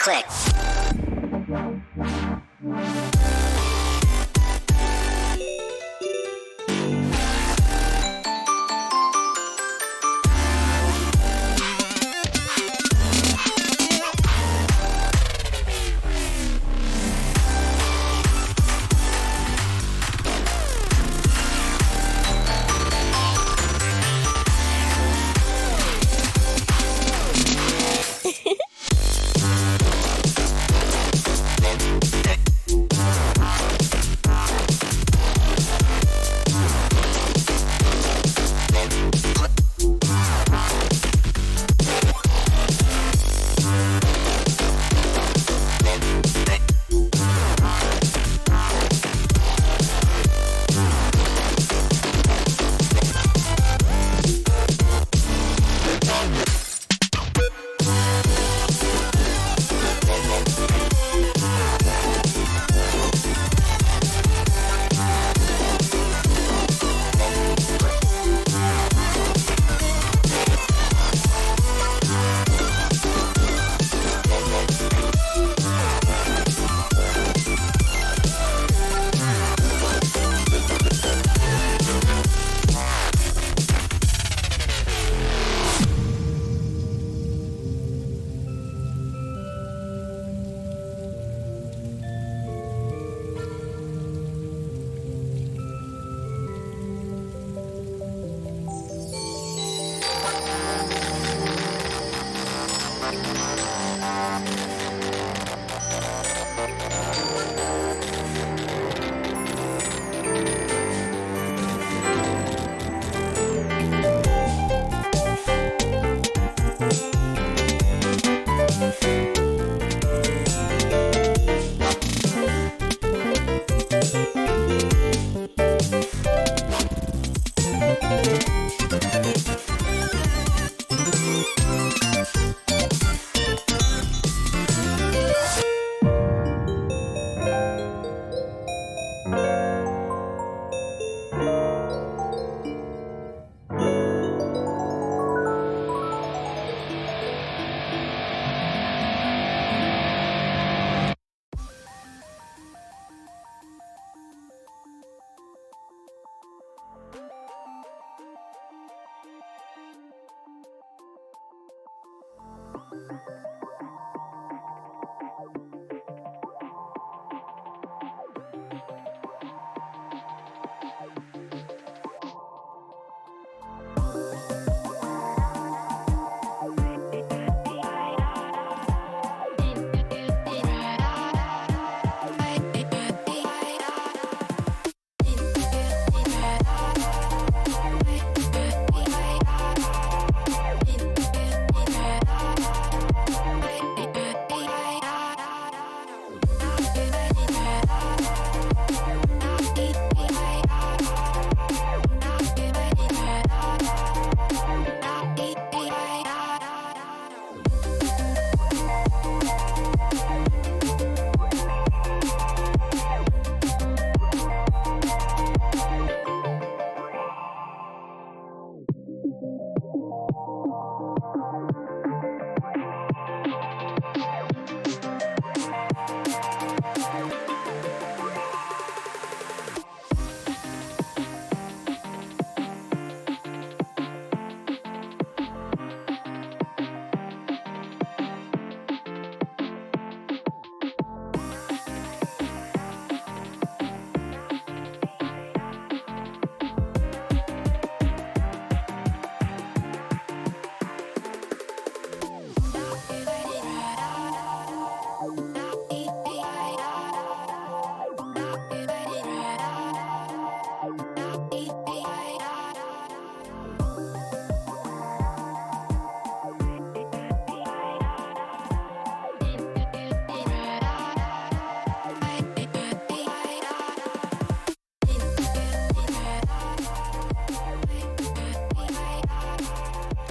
Click.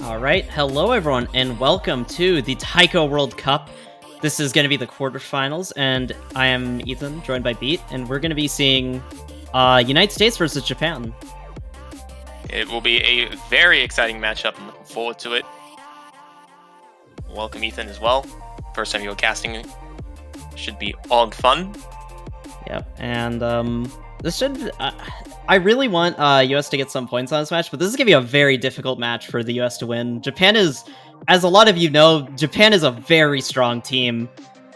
Alright, hello everyone, and welcome to the Taiko World Cup. This is going to be the quarterfinals, and I am Ethan, joined by Beat, and we're going to be seeing United States versus Japan. It will be a very exciting matchup. I'm looking forward to it. Welcome Ethan as well. first time you're casting. Should be all fun. Yep, and this should... I really want US to get some points on this match, but this is going to be a very difficult match for the US to win. Japan is, as a lot of you know, Japan is a very strong team,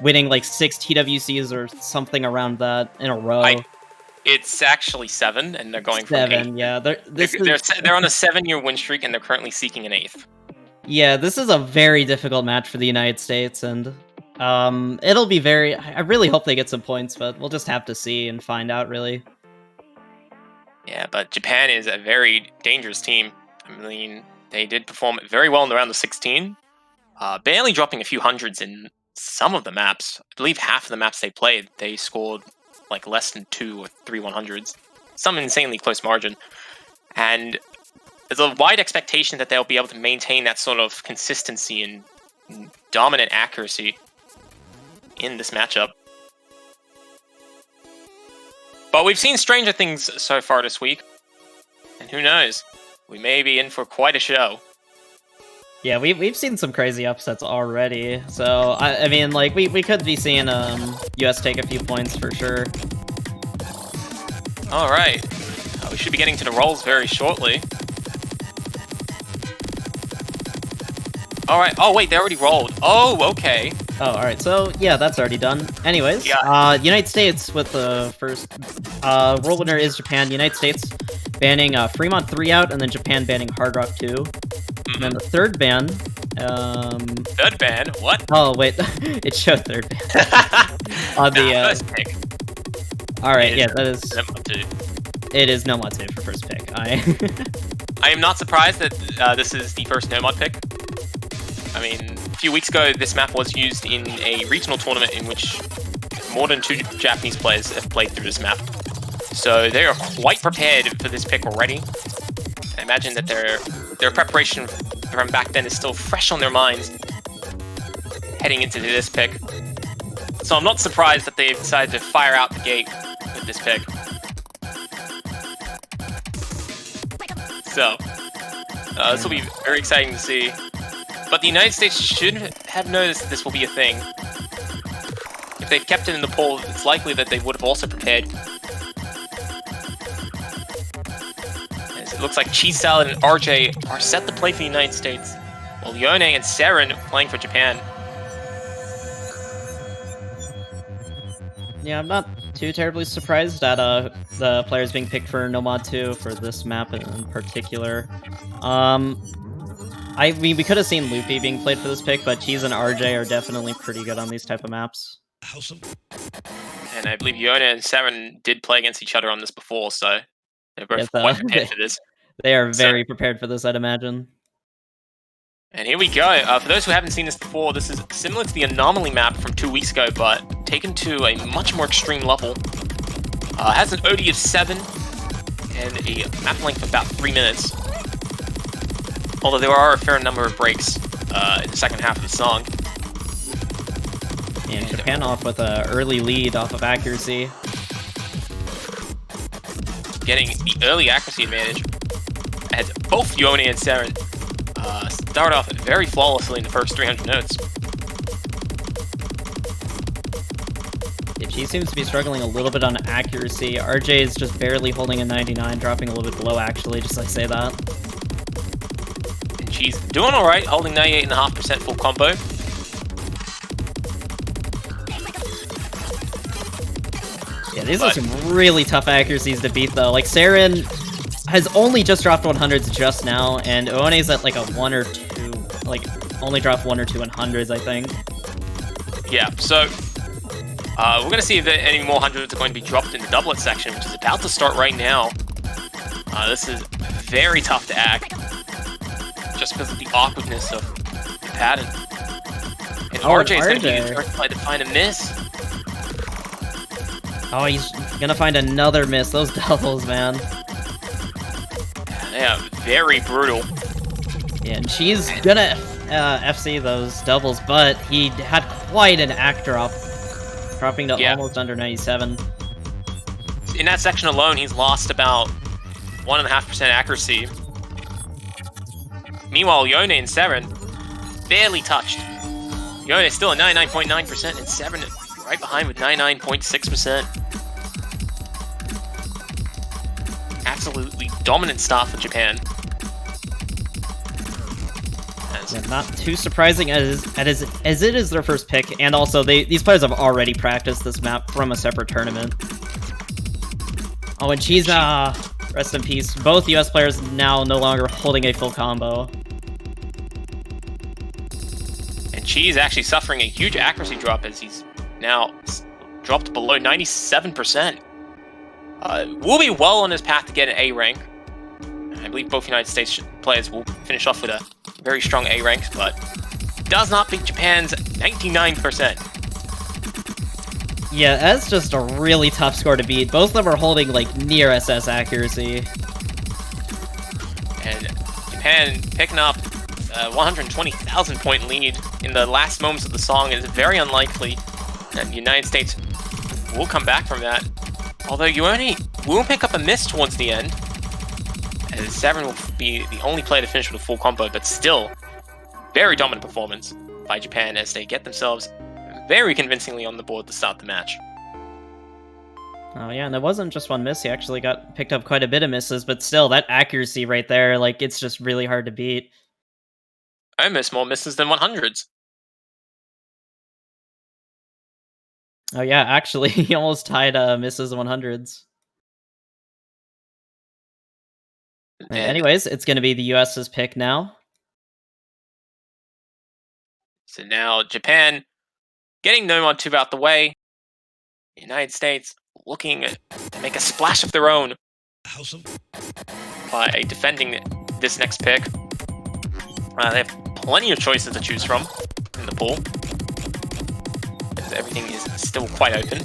winning like 6 TWCs or something around that in a row. It's actually 7, and they're going for 7, 8. yeah. They're on a 7-year win streak, and they're currently seeking an 8th. Yeah, this is a very difficult match for the United States, and it'll be very... I really hope they get some points, but we'll just have to see and find out, really. Yeah, but Japan is a very dangerous team. I mean, they did perform very well in the round of 16, barely dropping a few hundreds in some of the maps. I believe half of the maps they played, they scored like less than 2 or 3 100s. Some insanely close margin. And there's a wide expectation that they'll be able to maintain that sort of consistency and dominant accuracy in this matchup. But we've seen stranger things so far this week. And who knows? We may be in for quite a show. Yeah, we've seen some crazy upsets already. So, I mean, like, we could be seeing US take a few points for sure. Alright. We should be getting to the rolls very shortly. Alright. Oh, wait, they already rolled. Oh, okay. Oh, alright, so, yeah, that's already done. Anyways, Yeah. United States with the first... world winner is Japan. United States banning Fremont 3 out, and then Japan banning Hard Rock 2. And then the third ban... Third ban? What? Oh, wait, it showed third ban. On the... first pick. Alright, yeah, that is... Nomad 2. It is Nomad 2 for first pick. I am not surprised that this is the first Nomad pick. I mean, a few weeks ago, this map was used in a regional tournament in which more than 2 Japanese players have played through this map. So they are quite prepared for this pick already. I imagine that their preparation from back then is still fresh on their minds heading into this pick. So I'm not surprised that they've decided to fire out the gate with this pick. So, this will be very exciting to see. But the United States should have noticed that this will be a thing. If they've kept it in the poll, it's likely that they would have also prepared. As it looks like Cheese Salad and RJ are set to play for the United States, while Yone and Saren are playing for Japan. Yeah, I'm not too terribly surprised at the players being picked for Nomad 2 for this map in particular. We could have seen Loopy being played for this pick, but Cheese and RJ are definitely pretty good on these type of maps. And I believe Yone and Saren did play against each other on this before, so they're both quite prepared for this. They are very prepared for this, I'd imagine. And here we go. For those who haven't seen this before, this is similar to the Anomaly map from 2 weeks ago, but taken to a much more extreme level. Has an OD of 7 and a map length of about 3 minutes. Although there are a fair number of breaks in the second half of the song. And Japan off with an early lead off of accuracy. Getting the early accuracy advantage. As both Yone and Saren start off very flawlessly in the first 300 notes. Yeah, she seems to be struggling a little bit on accuracy. RJ is just barely holding a 99, dropping a little bit below actually, just like say that. And she's doing alright, holding 98.5% full combo. Yeah, these are some really tough accuracies to beat though. Like Saren has only just dropped 100s just now, and Oone's at like a 1 or 2, like only dropped 1 or 2 100s, I think. Yeah, so we're going to see if any more hundreds are going to be dropped in the doublet section, which is about to start right now. This is very tough to act, just because of the awkwardness of the pattern. And RJ is going to be the first play to find a miss. Oh, he's going to find another miss. Those doubles, man. Yeah, very brutal. Yeah, and she's gonna FC those doubles, but he had quite an act drop, dropping to almost under 97. In that section alone, he's lost about 1.5% accuracy. Meanwhile, Yone and Saren barely touched. Yone is still at 99.9%, and Severin right behind with 99.6%. Absolutely dominant start for Japan. Yeah, not too surprising as it is their first pick, and also these players have already practiced this map from a separate tournament. Oh, and Cheese, rest in peace. Both US players now no longer holding a full combo. And Cheese actually suffering a huge accuracy drop as he's now dropped below 97%. Will be well on his path to get an A rank. I believe both United States players will finish off with a very strong A rank, but does not beat Japan's 99%. Yeah, that's just a really tough score to beat. Both of them are holding like near SS accuracy. And Japan picking up a 120,000 point lead in the last moments of the song is very unlikely that the United States will come back from that. Although Yone will pick up a miss towards the end, as Severin will be the only player to finish with a full combo, but still, very dominant performance by Japan as they get themselves very convincingly on the board to start the match. Oh yeah, and it wasn't just one miss, he actually got picked up quite a bit of misses, but still, that accuracy right there, like, it's just really hard to beat. I miss more misses than 100s. Oh yeah, actually, he almost tied misses and 100s. And anyways, it's going to be the US's pick now. So now Japan getting Nomad 2 out the way. United States looking to make a splash of their own by defending this next pick. They have plenty of choices to choose from in the pool, as everything is still quite open.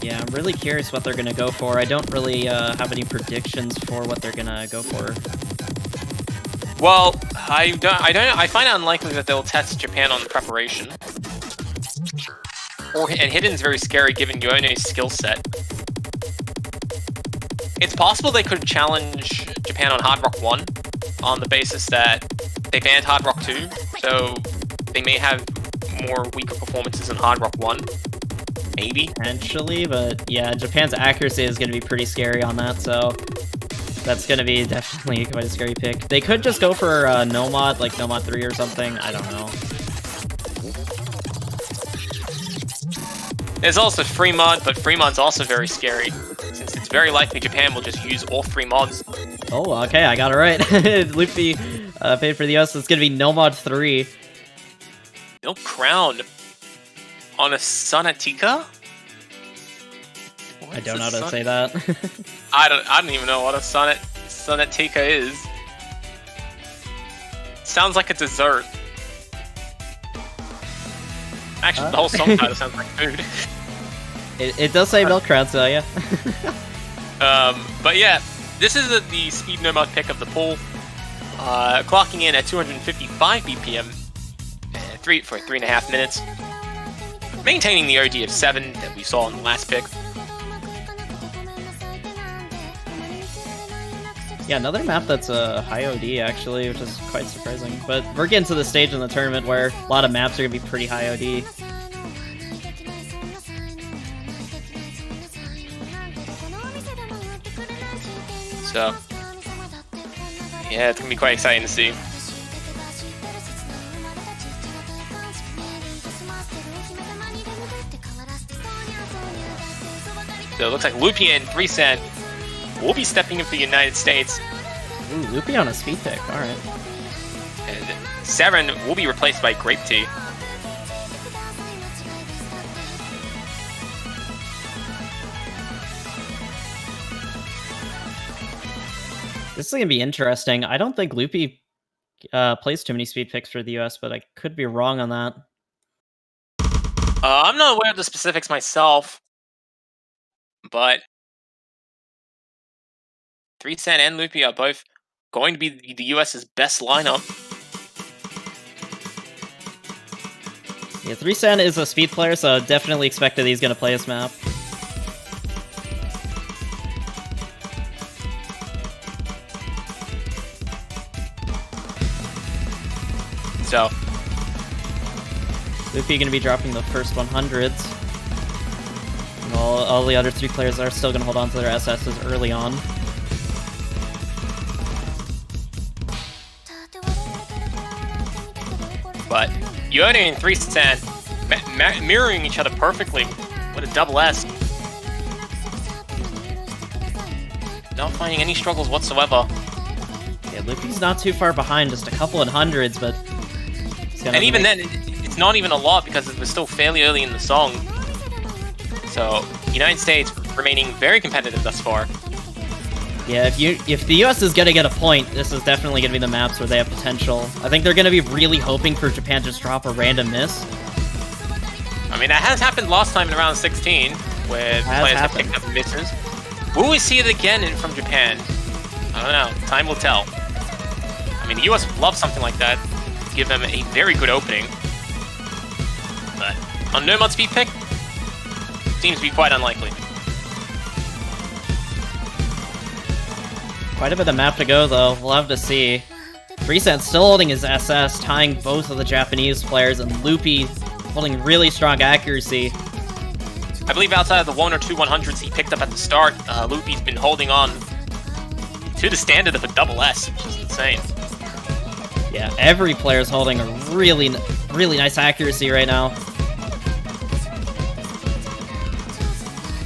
Yeah, I'm really curious what they're going to go for. I don't really have any predictions for what they're going to go for. Well, I find it unlikely that they'll test Japan on the preparation. And Hidden's very scary given Yone's skill set. It's possible they could challenge Japan on Hard Rock 1 on the basis that they banned Hard Rock 2, so they may have more weaker performances in Hard Rock 1. Maybe. Potentially, but yeah, Japan's accuracy is going to be pretty scary on that, so that's going to be definitely quite a scary pick. They could just go for Nomad, like Nomad 3 or something, I don't know. There's also free mod, but free mod's also very scary, since it's very likely Japan will just use all 3 mods. Oh, okay, I got it right. Luffy paid for the US, it's going to be Nomad 3. Milk Crown on a Sonatica? I don't know how to say that. I don't even know what a Sonatica is. Sounds like a dessert. Actually, the whole song title sounds like food. It does say Milk Crown, so yeah. But yeah, this is the speed nomad pick of the pool. Clocking in at 255 BPM for 3.5 minutes. Maintaining the OD of 7 that we saw in the last pick. Yeah, another map that's a high OD, actually, which is quite surprising. But we're getting to the stage in the tournament where a lot of maps are going to be pretty high OD. So, yeah, it's going to be quite exciting to see. So it looks like Lupi and 3cent will be stepping in for the United States. Ooh, Lupi on a speed pick, alright. And Severin will be replaced by Grape Tea. This is going to be interesting. I don't think Lupi plays too many speed picks for the US, but I could be wrong on that. I'm not aware of the specifics myself, but 3cent and Lupi are both going to be the US's best lineup. Yeah, 3cent is a speed player, so definitely expect that he's going to play this map. So, Luffy gonna be dropping the first 100s. While all the other 3 players are still gonna hold on to their SSs early on. But Yone and 3-San mirroring each other perfectly with a double S. Not finding any struggles whatsoever. Yeah, Luffy's not too far behind, just a couple of hundreds, but... And even then, it's not even a lot because it was still fairly early in the song. So, United States remaining very competitive thus far. Yeah, if the US is gonna get a point, this is definitely gonna be the maps where they have potential. I think they're gonna be really hoping for Japan to just drop a random miss. I mean, that has happened last time in round 16, where players have picked up misses. Will we see it again from Japan? I don't know. Time will tell. I mean, the US would love something like that. Give them a very good opening. But on Nomad speed pick, seems to be quite unlikely. Quite a bit of map to go, though. We'll have to see. 3-San still holding his SS, tying both of the Japanese players, and Loopy holding really strong accuracy. I believe outside of the 1 or 2 100s he picked up at the start, Loopy's been holding on to the standard of a double S, which is insane. Yeah, every player's holding a really nice accuracy right now.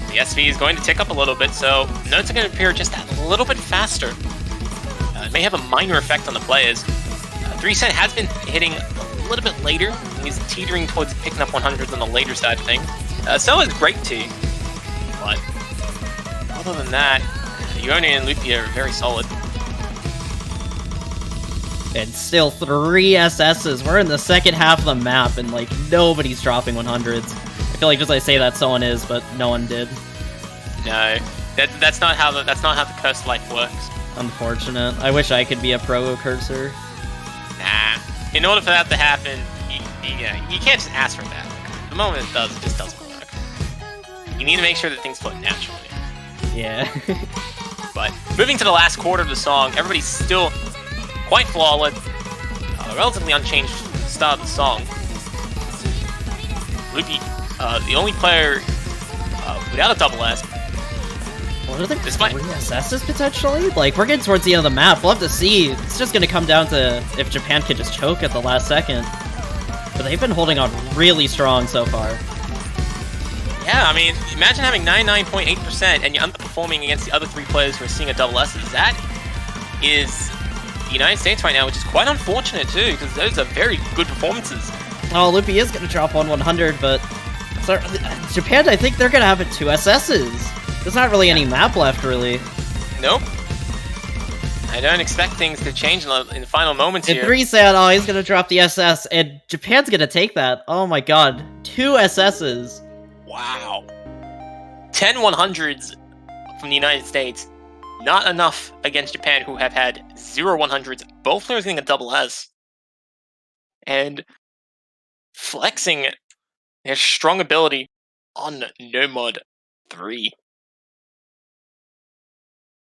The SV is going to tick up a little bit, so notes are going to appear just a little bit faster. It may have a minor effect on the players. 3-San has been hitting a little bit later. He's teetering towards picking up 100s on the later side of things. So is Great T. But other than that, Yone and Luffy are very solid. And still 3 SSs. We're in the second half of the map, and like nobody's dropping 100s. I feel like just I say that someone is, but no one did. No, that's not how the cursed life works. Unfortunate. I wish I could be a pro cursor. Nah. In order for that to happen, you can't just ask for that. The moment it does, it just doesn't work. You need to make sure that things flow naturally. Yeah. But moving to the last quarter of the song, everybody's still quite flawless. Relatively unchanged start of the song. Loopy, the only player without a double S. What are the 3 SSs potentially? Like, we're getting towards the end of the map. We'll have to see. It's just going to come down to if Japan can just choke at the last second. But they've been holding on really strong so far. Yeah, I mean, imagine having 99.8% and you're underperforming against the other 3 players who are seeing a double S's. That is the United States right now, which is quite unfortunate too, because those are very good performances. Oh, Loopy is going to drop 100, but Japan, I think they're going to have it 2 SSs. There's not really any map left, really. Nope. I don't expect things to change in the final moments here. And 3-San, oh, he's going to drop the SS, and Japan's going to take that. Oh my god. 2 SSs. Wow. 10 100s from the United States. Not enough against Japan, who have had 0 100s. Both players getting a double S. And flexing their strong ability on Nomad 3.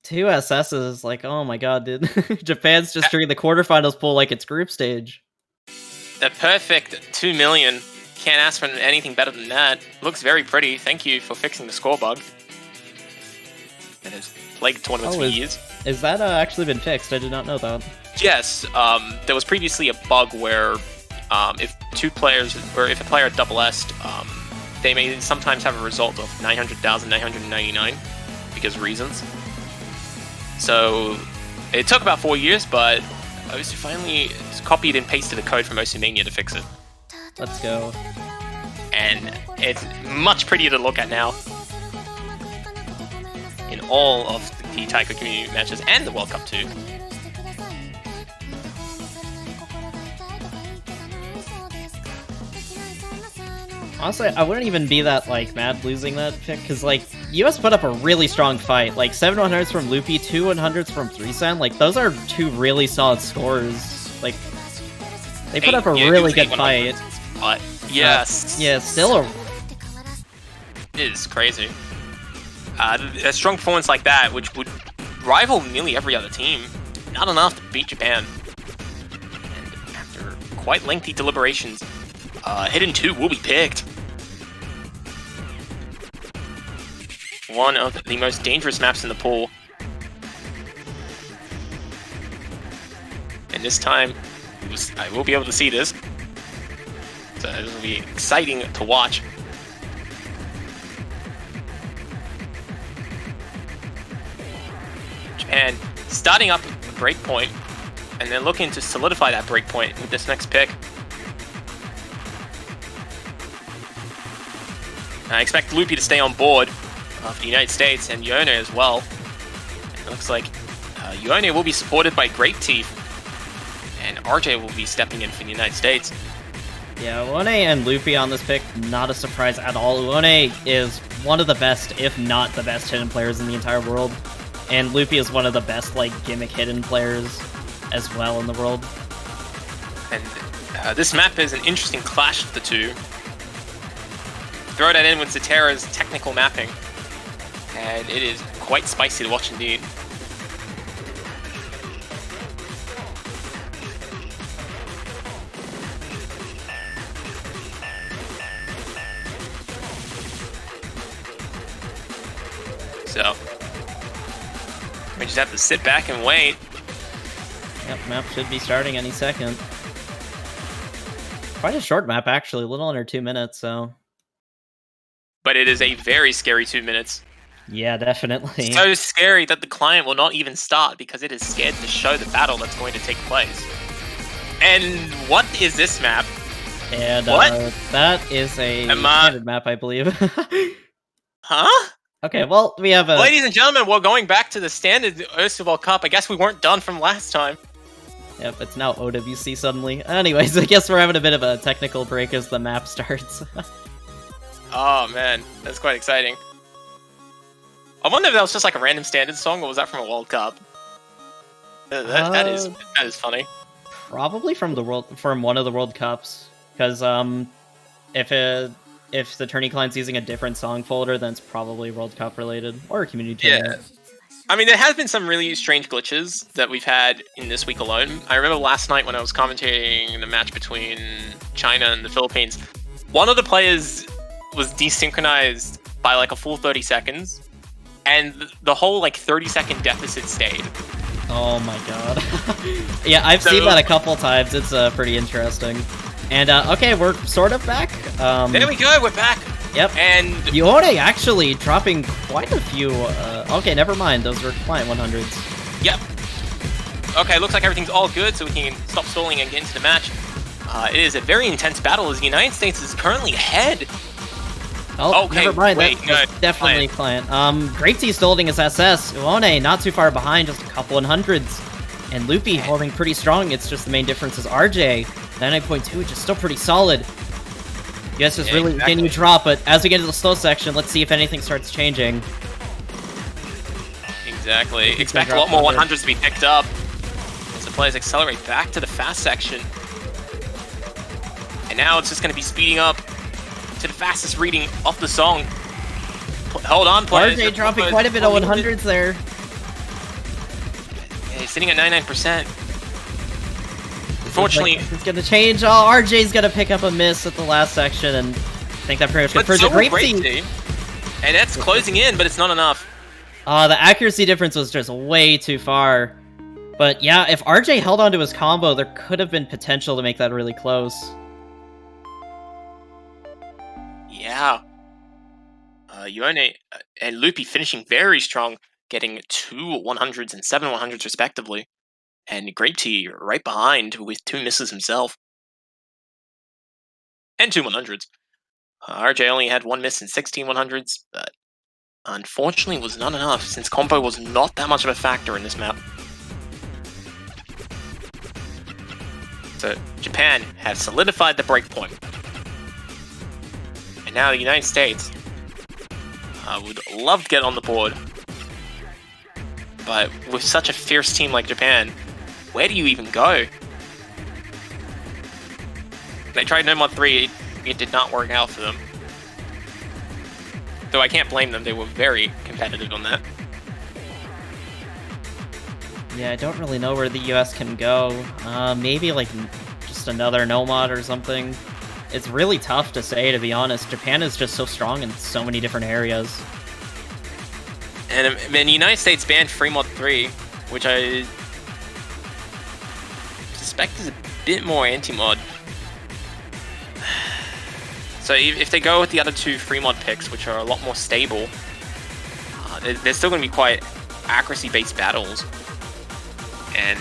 2 SSs, like, oh my god, dude. Japan's just doing the quarterfinals pool like it's group stage. The perfect 2 million. Can't ask for anything better than that. Looks very pretty. Thank you for fixing the score bug. That has plagued tournaments for years. Is that actually been fixed? I did not know that. Yes, there was previously a bug where if 2 players, or if a player double S'd, they may sometimes have a result of 900,999 because of reasons. So it took about 4 years, but Osu finally copied and pasted the code from Osumania to fix it. Let's go. And it's much prettier to look at now in all of the Taiko community matches and the World Cup too. Honestly, I wouldn't even be that, like, mad losing that pick, because, like, US put up a really strong fight. Like, 7 100s from Loopy, 2 100s from 3-San. Like, those are 2 really solid scores. Like, they put up a really good fight. But, yes. Yeah, still a... It is crazy. A strong performance like that, which would rival nearly every other team, not enough to beat Japan. And after quite lengthy deliberations, Hidden 2 will be picked. One of the most dangerous maps in the pool. And this time, I will be able to see this. So this will be exciting to watch. Japan starting up a break point, and then looking to solidify that break point with this next pick. I expect Loopy to stay on board for the United States, and Yone as well. It looks like Yone will be supported by Grape Teeth, and RJ will be stepping in for the United States. Yeah, Uone and Loopy on this pick, not a surprise at all. Uone is one of the best, if not the best, hidden players in the entire world. And Loopy is one of the best, like, gimmick hidden players as well in the world. And this map is an interesting clash of the two. Throw that in with Zatera's technical mapping, and it is quite spicy to watch indeed. So, we just have to sit back and wait. Yep, map should be starting any second. Quite a short map, actually, a little under 2 minutes, so... But it is a very scary 2 minutes. Yeah, definitely. So scary that the client will not even start because it is scared to show the battle that's going to take place. And what is this map? And what? That is a standard map, I believe. Huh? Okay, well, we have a... Ladies and gentlemen, we're going back to the standard World Cup. I guess we weren't done from last time. Yep, it's now OWC suddenly. Anyways, I guess we're having a bit of a technical break as the map starts. Oh man, that's quite exciting. I wonder if that was just like a random standard song, or was that from a World Cup? That is funny. Probably from one of the World Cups, because if the tourney client's using a different song folder, then it's probably World Cup related or community tournament. Yeah. I mean, there has been some really strange glitches that we've had in this week alone. I remember last night when I was commentating the match between China and the Philippines, one of the players was desynchronized by like a full 30 seconds, and the whole like 30-second deficit stayed. Oh my god. Yeah, I've seen that a couple times. It's pretty interesting. And okay, we're sort of back. There we go, we're back. Yep. And Yone actually dropping quite a few. Okay, never mind. Those were client 100s. Yep. Okay, looks like everything's all good, so we can stop stalling and get into the match. It is a very intense battle as the United States is currently ahead. Oh, okay, never mind. Wait, That's definitely client. Great T still holding his SS. Uone not too far behind, just a couple 100s. And Loopy holding pretty strong. It's just the main difference is RJ 99.2, which is still pretty solid. Yes, just really continue to drop, but as we get into the slow section, let's see if anything starts changing. Exactly. Expect a lot more 100s to be picked up as the players accelerate back to the fast section. And now it's just going to be speeding up to the fastest reading of the song. Hold on, players. RJ dropping quite a bit of 100s there. Yeah, he's sitting at 99%. Unfortunately, it's going to change. Oh, RJ's going to pick up a miss at the last section, and I think that pretty much confirms the Grape Team. And that's closing in, but it's not enough. The accuracy difference was just way too far. But yeah, if RJ held onto his combo, there could have been potential to make that really close. Yeah. Yone and Loopy finishing very strong, getting 2 100s and 7 100s respectively. And Grape Tea right behind with 2 misses himself. And 2 100s. RJ only had 1 miss and 16 100s, but unfortunately was not enough since combo was not that much of a factor in this map. So Japan has solidified the breakpoint. And now the United States would love to get on the board. But with such a fierce team like Japan, where do you even go? They tried No Mod 3, it did not work out for them. Though I can't blame them, they were very competitive on that. Yeah, I don't really know where the US can go. Maybe like just another No Mod or something. It's really tough to say, to be honest. Japan is just so strong in so many different areas. And then the United States banned free mod 3, which I suspect is a bit more anti-mod. So if they go with the other two free mod picks, which are a lot more stable, they're still going to be quite accuracy-based battles. And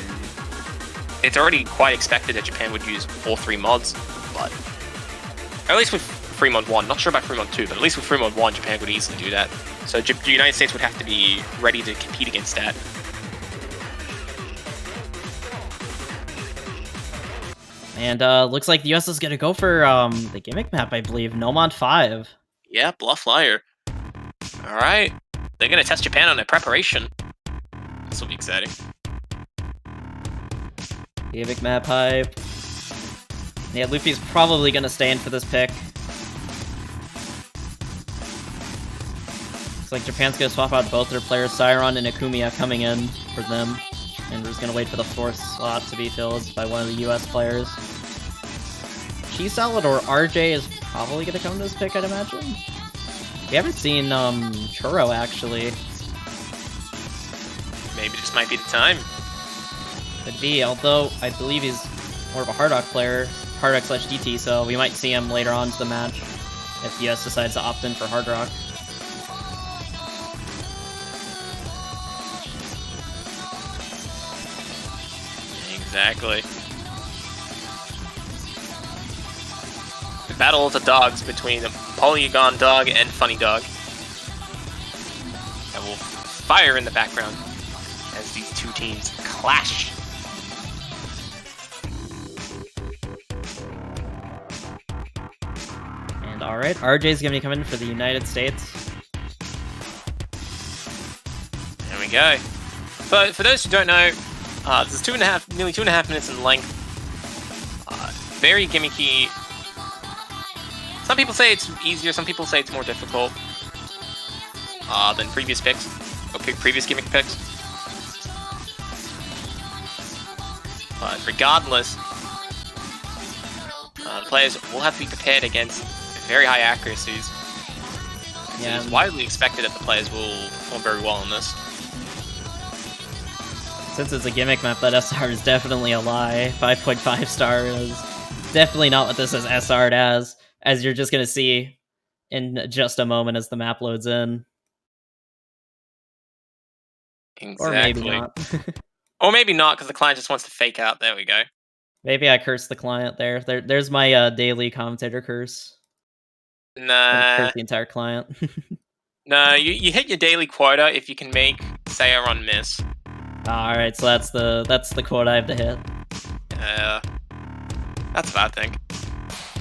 it's already quite expected that Japan would use all three mods, but at least with free mod 1, not sure about free mod 2, but at least with free mod 1, Japan could easily do that. So the United States would have to be ready to compete against that. And looks like the US is going to go for the gimmick map, I believe. No Mod 5. Yeah, Bluff Liar. Alright. They're going to test Japan on their preparation. This will be exciting. Gimmick map hype. Yeah, Luffy's probably going to stay in for this pick. Looks like Japan's going to swap out both their players, Siron and Akumiya, coming in for them. And we're just going to wait for the fourth slot to be filled by one of the US players. Cheese Salad or RJ is probably going to come to this pick, I'd imagine. We haven't seen Churro, actually. Maybe this might be the time. Could be, although I believe he's more of a Hardock player, Hardock/DT, so we might see him later on to the match if the US decides to opt in for Hardrock. Exactly. The battle of the dogs between the Polygon Dog and Funny Dog. And will fire in the background as these two teams clash. And alright, RJ's gonna be coming for the United States. There we go. But for those who don't know, this is nearly 2.5 minutes in length. Very gimmicky. Some people say it's easier, some people say it's more difficult than previous picks, or previous gimmick picks. But regardless, the players will have to be prepared against very high accuracies. Yeah, it is widely expected that the players will perform very well on this. Since it's a gimmick map, that SR is definitely a lie. 5.5 star is definitely not what this is SR'd as you're just going to see in just a moment as the map loads in. Exactly. Or maybe not. Or maybe not, because the client just wants to fake out. There we go. Maybe I cursed the client there. There's my daily commentator curse. Nah. Curse the entire client. No, you hit your daily quota if you can make Seiron miss. Alright, so that's the quote I have to hit. That's a bad thing.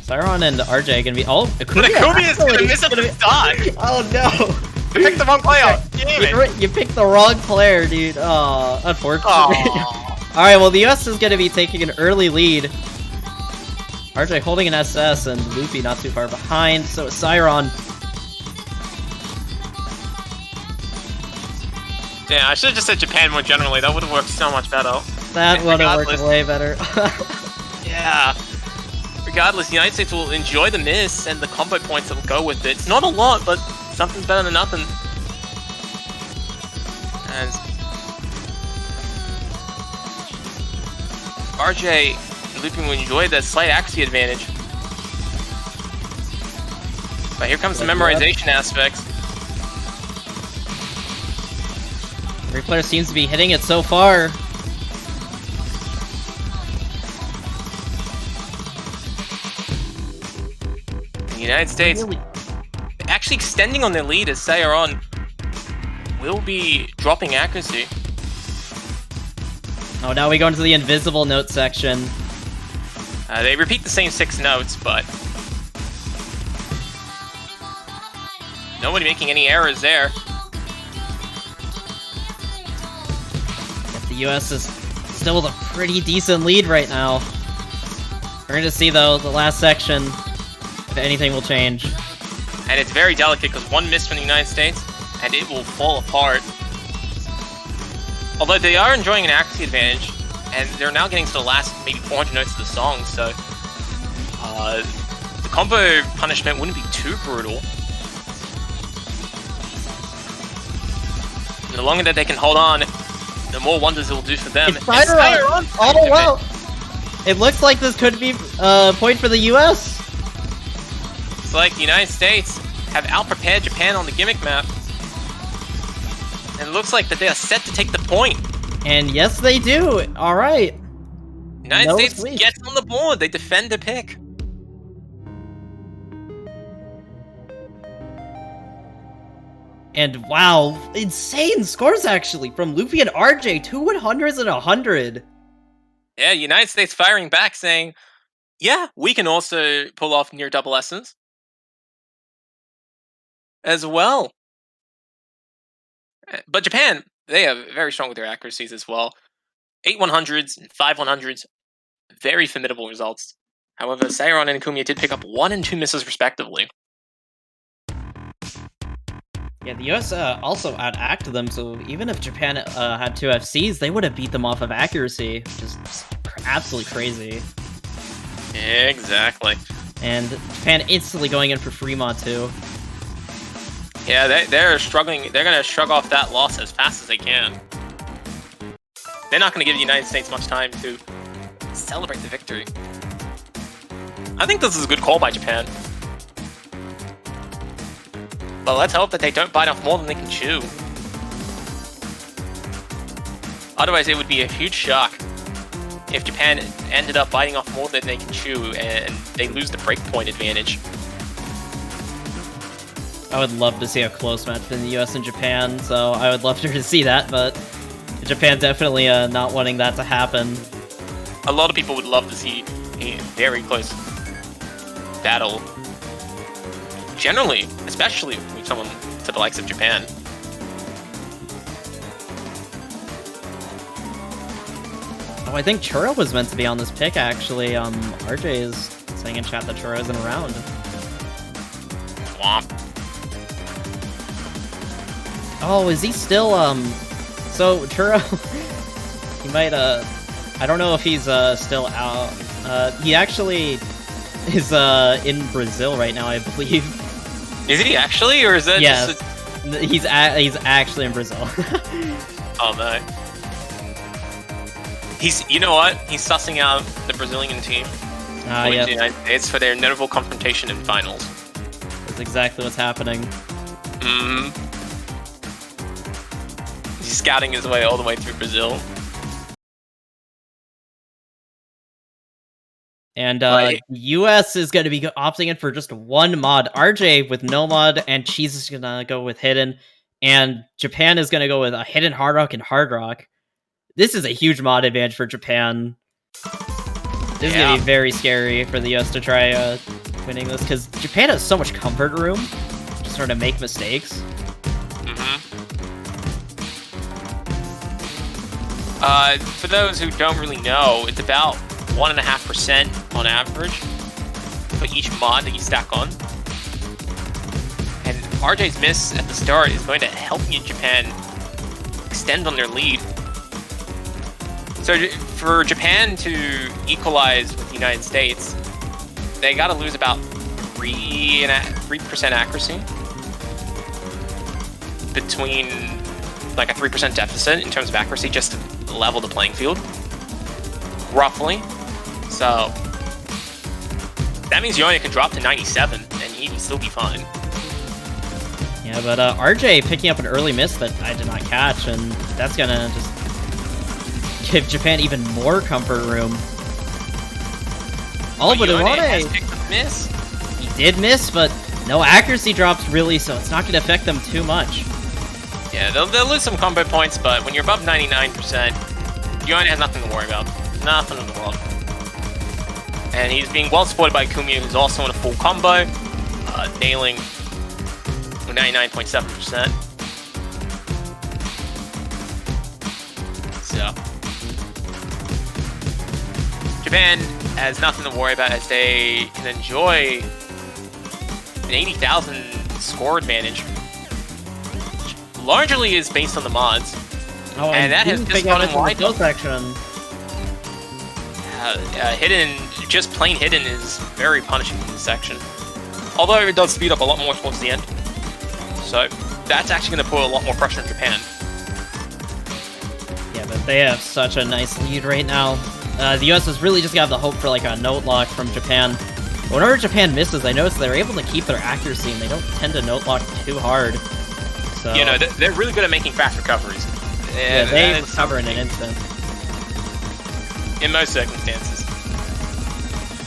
Seiron and RJ are gonna be... Oh, Akumiya is gonna miss at the start! Oh no! You picked the wrong player! You picked the wrong player, dude. Oh, unfortunately. Alright, well the US is gonna be taking an early lead. RJ holding an SS and Luffy not too far behind, so is Seiron. Yeah, I should have just said Japan more generally. That would have worked so much better. That would have worked way better. Yeah. Regardless, the United States will enjoy the miss and the combo points that will go with it. It's not a lot, but something's better than nothing. And RJ and Luffy will enjoy the slight accuracy advantage. But here comes the memorization aspects. Every player seems to be hitting it so far. The United States actually extending on their lead as Seiron will be dropping accuracy. Oh, now we go into the invisible note section. They repeat the same 6 notes, but nobody making any errors there. The US is still with a pretty decent lead right now. We're going to see, though, the last section, if anything will change. And it's very delicate, because one miss from the United States, and it will fall apart. Although they are enjoying an accuracy advantage, and they're now getting to the last maybe 400 notes of the song, so the combo punishment wouldn't be too brutal. And the longer that they can hold on, the more wonders it will do for them. It's Cyron! Oh, well! It looks like this could be a point for the US. It's like the United States have out-prepared Japan on the gimmick map. And it looks like that they are set to take the point. And yes, they do. All right. United States gets on the board. They defend the pick. And wow, insane scores actually from Luffy and RJ, 2 100s and 100. Yeah, United States firing back saying, yeah, we can also pull off near double S's as well. But Japan, they are very strong with their accuracies as well. 8 100s and 5 100s, very formidable results. However, Seiron and Kumiya did pick up 1 and 2 misses respectively. Yeah, the US also out-acted them, so even if Japan had 2 FCs, they would have beat them off of accuracy, which is absolutely crazy. Exactly. And Japan instantly going in for free mod too. Yeah, they're struggling. They're going to shrug off that loss as fast as they can. They're not going to give the United States much time to celebrate the victory. I think this is a good call by Japan. But let's hope that they don't bite off more than they can chew. Otherwise, it would be a huge shock if Japan ended up biting off more than they can chew and they lose the breakpoint advantage. I would love to see a close match between the US and Japan, so I would love to see that, but Japan definitely not wanting that to happen. A lot of people would love to see a very close battle. Generally, especially with someone to the likes of Japan. Oh, I think Churro was meant to be on this pick, actually. RJ is saying in chat that Churro isn't around. Womp. Oh, is he still, so Churro, he might, I don't know if he's, still out. He actually is, in Brazil right now, I believe. Is he actually, or is that just a... he's actually in Brazil. Oh no. You know what? He's sussing out the Brazilian team Yeah. the United States for their inevitable confrontation in finals. That's exactly what's happening. He's scouting his way all the way through Brazil. And US is going to be opting in for just 1 mod. RJ with no mod, and Cheese is going to go with Hidden. And Japan is going to go with a Hidden Hard Rock and Hard Rock. This is a huge mod advantage for Japan. This is going to be very scary for the US to try winning this, because Japan has so much comfort room to sort of make mistakes. For those who don't really know, it's about 1.5% on average for each mod that you stack on. And RJ's miss at the start is going to help Japan extend on their lead. So for Japan to equalize with the United States, they got to lose about 3% accuracy between like a 3% deficit in terms of accuracy, just to level the playing field, roughly. So that means Yonya can drop to 97 and he'd still be fine. Yeah, but RJ picking up an early miss that I did not catch, and that's gonna just give Japan even more comfort room. Oh, but Yonya picked up miss. He did miss, but no accuracy drops really, so it's not gonna affect them too much. Yeah, they'll lose some combo points, but when you're above 99%, Yonya has nothing to worry about. Nothing in the world. And he's being well supported by Kumiya, who's also in a full combo, nailing 99.7%. So Japan has nothing to worry about as they can enjoy an 80,000 score advantage, which largely is based on the mods. Oh, and that has just gotten wide. Section. Hidden just plain hidden is very punishing in this section. Although it does speed up a lot more towards the end. So that's actually going to put a lot more pressure on Japan. Yeah, but they have such a nice lead right now. The US has really just got the hope for like a note lock from Japan. Whenever Japan misses, I notice they're able to keep their accuracy and they don't tend to note lock too hard. So, you know, they're really good at making fast recoveries. Yeah, they recover in an instant. In most circumstances.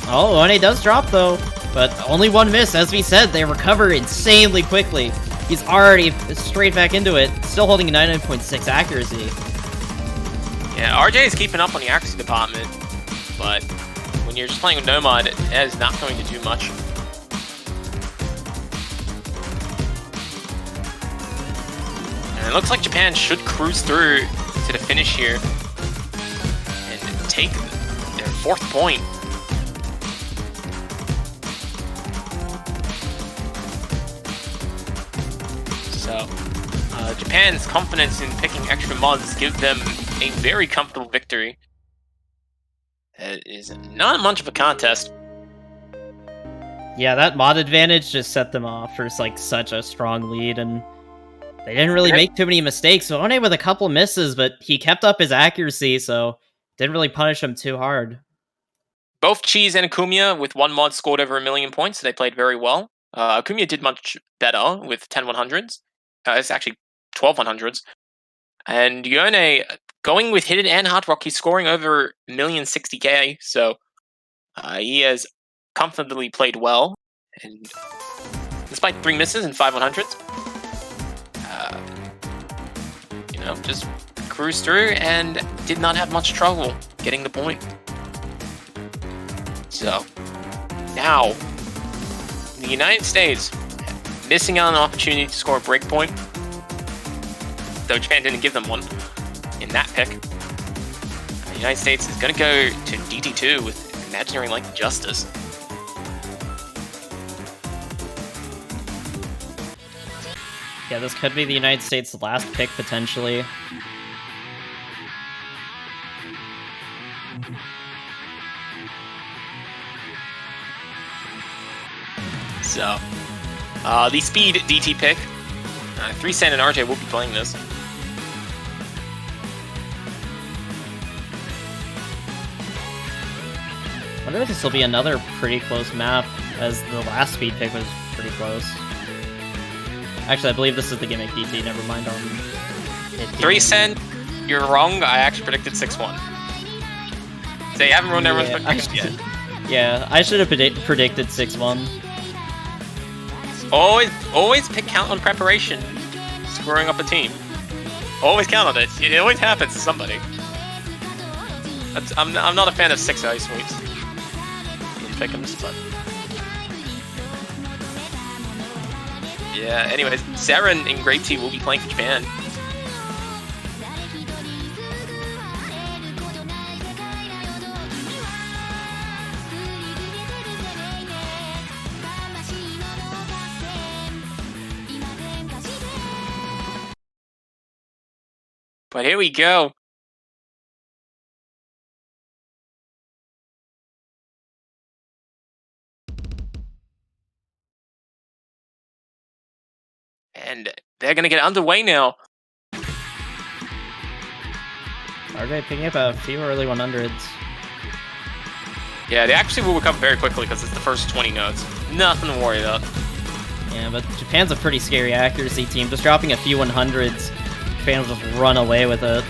Oh, and he does drop though, but only one miss. As we said, they recover insanely quickly. He's already straight back into it, still holding a 99.6 accuracy. Yeah, RJ is keeping up on the accuracy department, but when you're just playing with Nomad, it is not going to do much. And it looks like Japan should cruise through to the finish here and take their 4th point. So, Japan's confidence in picking extra mods give them a very comfortable victory. It is not much of a contest. Yeah, that mod advantage just set them off for like such a strong lead, and they didn't really make too many mistakes. So One with a couple misses, but he kept up his accuracy, so didn't really punish him too hard. Both Cheese and Akumiya with one mod scored over 1 million points. They played very well. Akumiya did much better with 10 100s. It's actually 12 100s. And Yone, going with Hidden and Hard Rock, he's scoring over 1,060,000, so he has comfortably played well. And despite 3 misses and 5 100s, you know, just cruised through and did not have much trouble getting the point. So, now, the United States missing out on an opportunity to score a breakpoint, though Japan didn't give them one in that pick. The United States is going to go to DT2 with Imaginary Like Justice. Yeah, this could be the United States' last pick, potentially. So, the speed DT pick. 3 Cent and RJ will be playing this. I wonder if this will be another pretty close map, as the last speed pick was pretty close. Actually, I believe this is the gimmick DT, never mind on it. 3 Cent, you're wrong. I actually predicted 6-1. They haven't ruined everyone's prediction yet. Yeah, I should have predicted 6-1. Always pick count on preparation. Screwing up a team. Always count on it. It always happens to somebody. I'm not a fan of 6 ice sweeps in pick'ems, but yeah. Anyways, Saren and Great T will be playing for Japan. But here we go. And they're going to get underway now. Are they picking up a few early 100s? Yeah, they actually will recover very quickly because it's the first 20 nodes. Nothing to worry about. Yeah, but Japan's a pretty scary accuracy team. Just dropping a few 100s, Japan will just run away with it.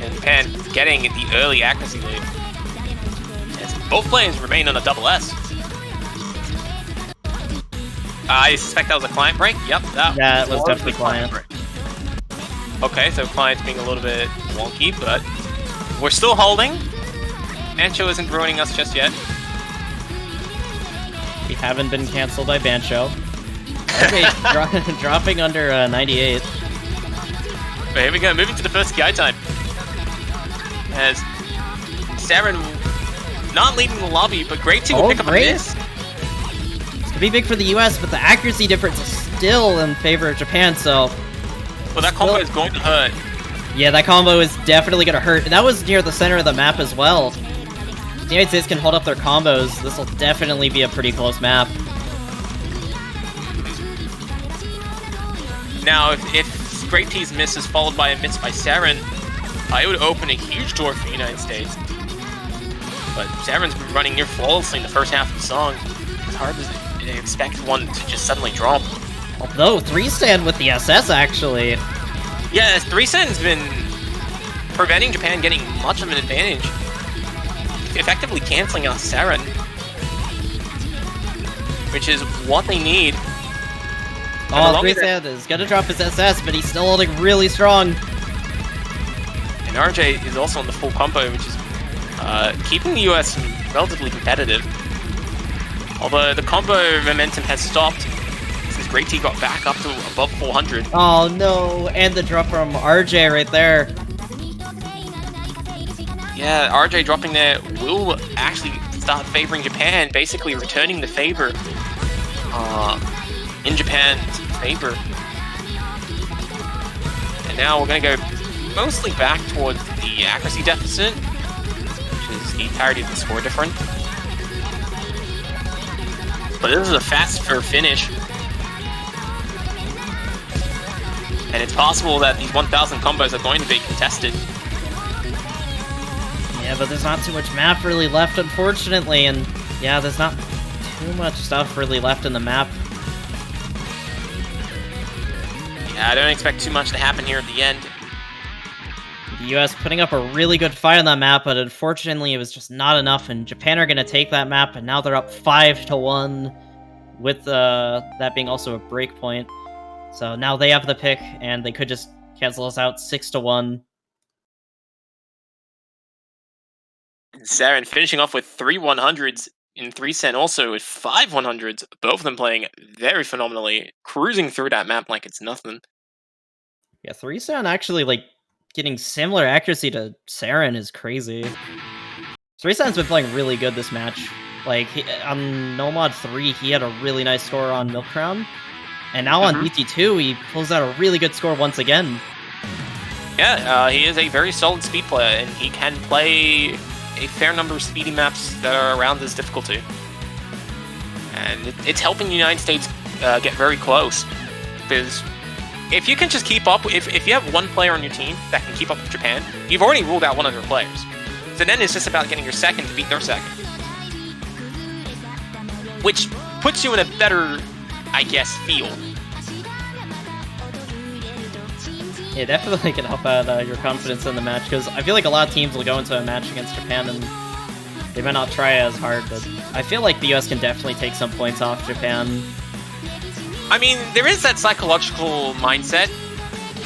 And Japan getting the early accuracy lead. As both players remain on a double S. I suspect that was a client break. Yep, that was definitely client. Okay, so client's being a little bit wonky, but we're still holding. Bancho isn't ruining us just yet. We haven't been cancelled by Bancho. Okay, dropping under 98. But here we go, moving to the first guy time. As Saren not leaving the lobby, but Great T will pick up a miss. It's gonna be big for the US, but the accuracy difference is still in favor of Japan, so Well, that combo is going to hurt. Yeah, that combo is definitely gonna hurt. And that was near the center of the map as well. If the United States can hold up their combos, this will definitely be a pretty close map. Now, if Great T's miss is followed by a miss by Saren, it would open a huge door for the United States. But Saren's been running near flawlessly in the first half of the song. It's hard to expect one to just suddenly drop. Although, 3-stand with the SS, actually. Yeah, 3-stand's been preventing Japan getting much of an advantage. Effectively canceling out Saren. Which is what they need. Oh, 3-stand is gonna drop his SS, but he's still holding really strong. And RJ is also on the full combo, which is keeping the US relatively competitive. Although the combo momentum has stopped since Great T got back up to above 400. Oh no, and the drop from RJ right there. Yeah, RJ dropping there will actually start favoring Japan, basically returning the favor in Japan's favor. And now we're going to go mostly back towards the accuracy deficit, which is the entirety of the score difference. But this is a faster finish. And it's possible that these 1,000 combos are going to be contested. Yeah, but there's not too much map really left, unfortunately, and yeah, there's not too much stuff really left in the map. Yeah, I don't expect too much to happen here at the end. The US putting up a really good fight on that map, but unfortunately it was just not enough, and Japan are going to take that map, and now they're up 5-1, with that being also a break point. So now they have the pick, and they could just cancel us out 6-1. Saren finishing off with 3 100s in 3-stand, also with 5 100s, both of them playing very phenomenally, cruising through that map like it's nothing. Yeah, 3-stand actually, like, getting similar accuracy to Saren is crazy. 3-stand's been playing really good this match. Like, on No Mod 3, he had a really nice score on Milk Crown, and now on DT2, he pulls out a really good score once again. Yeah, he is a very solid speed player, and he can play a fair number of speedy maps that are around this difficulty. And it's helping the United States get very close, because if you can just keep up, if you have one player on your team that can keep up with Japan, you've already ruled out one of their players. So then it's just about getting your second to beat their second. Which puts you in a better, I guess, feel. Yeah, definitely can help out your confidence in the match, because I feel like a lot of teams will go into a match against Japan and they might not try as hard, but I feel like the US can definitely take some points off Japan. I mean, there is that psychological mindset.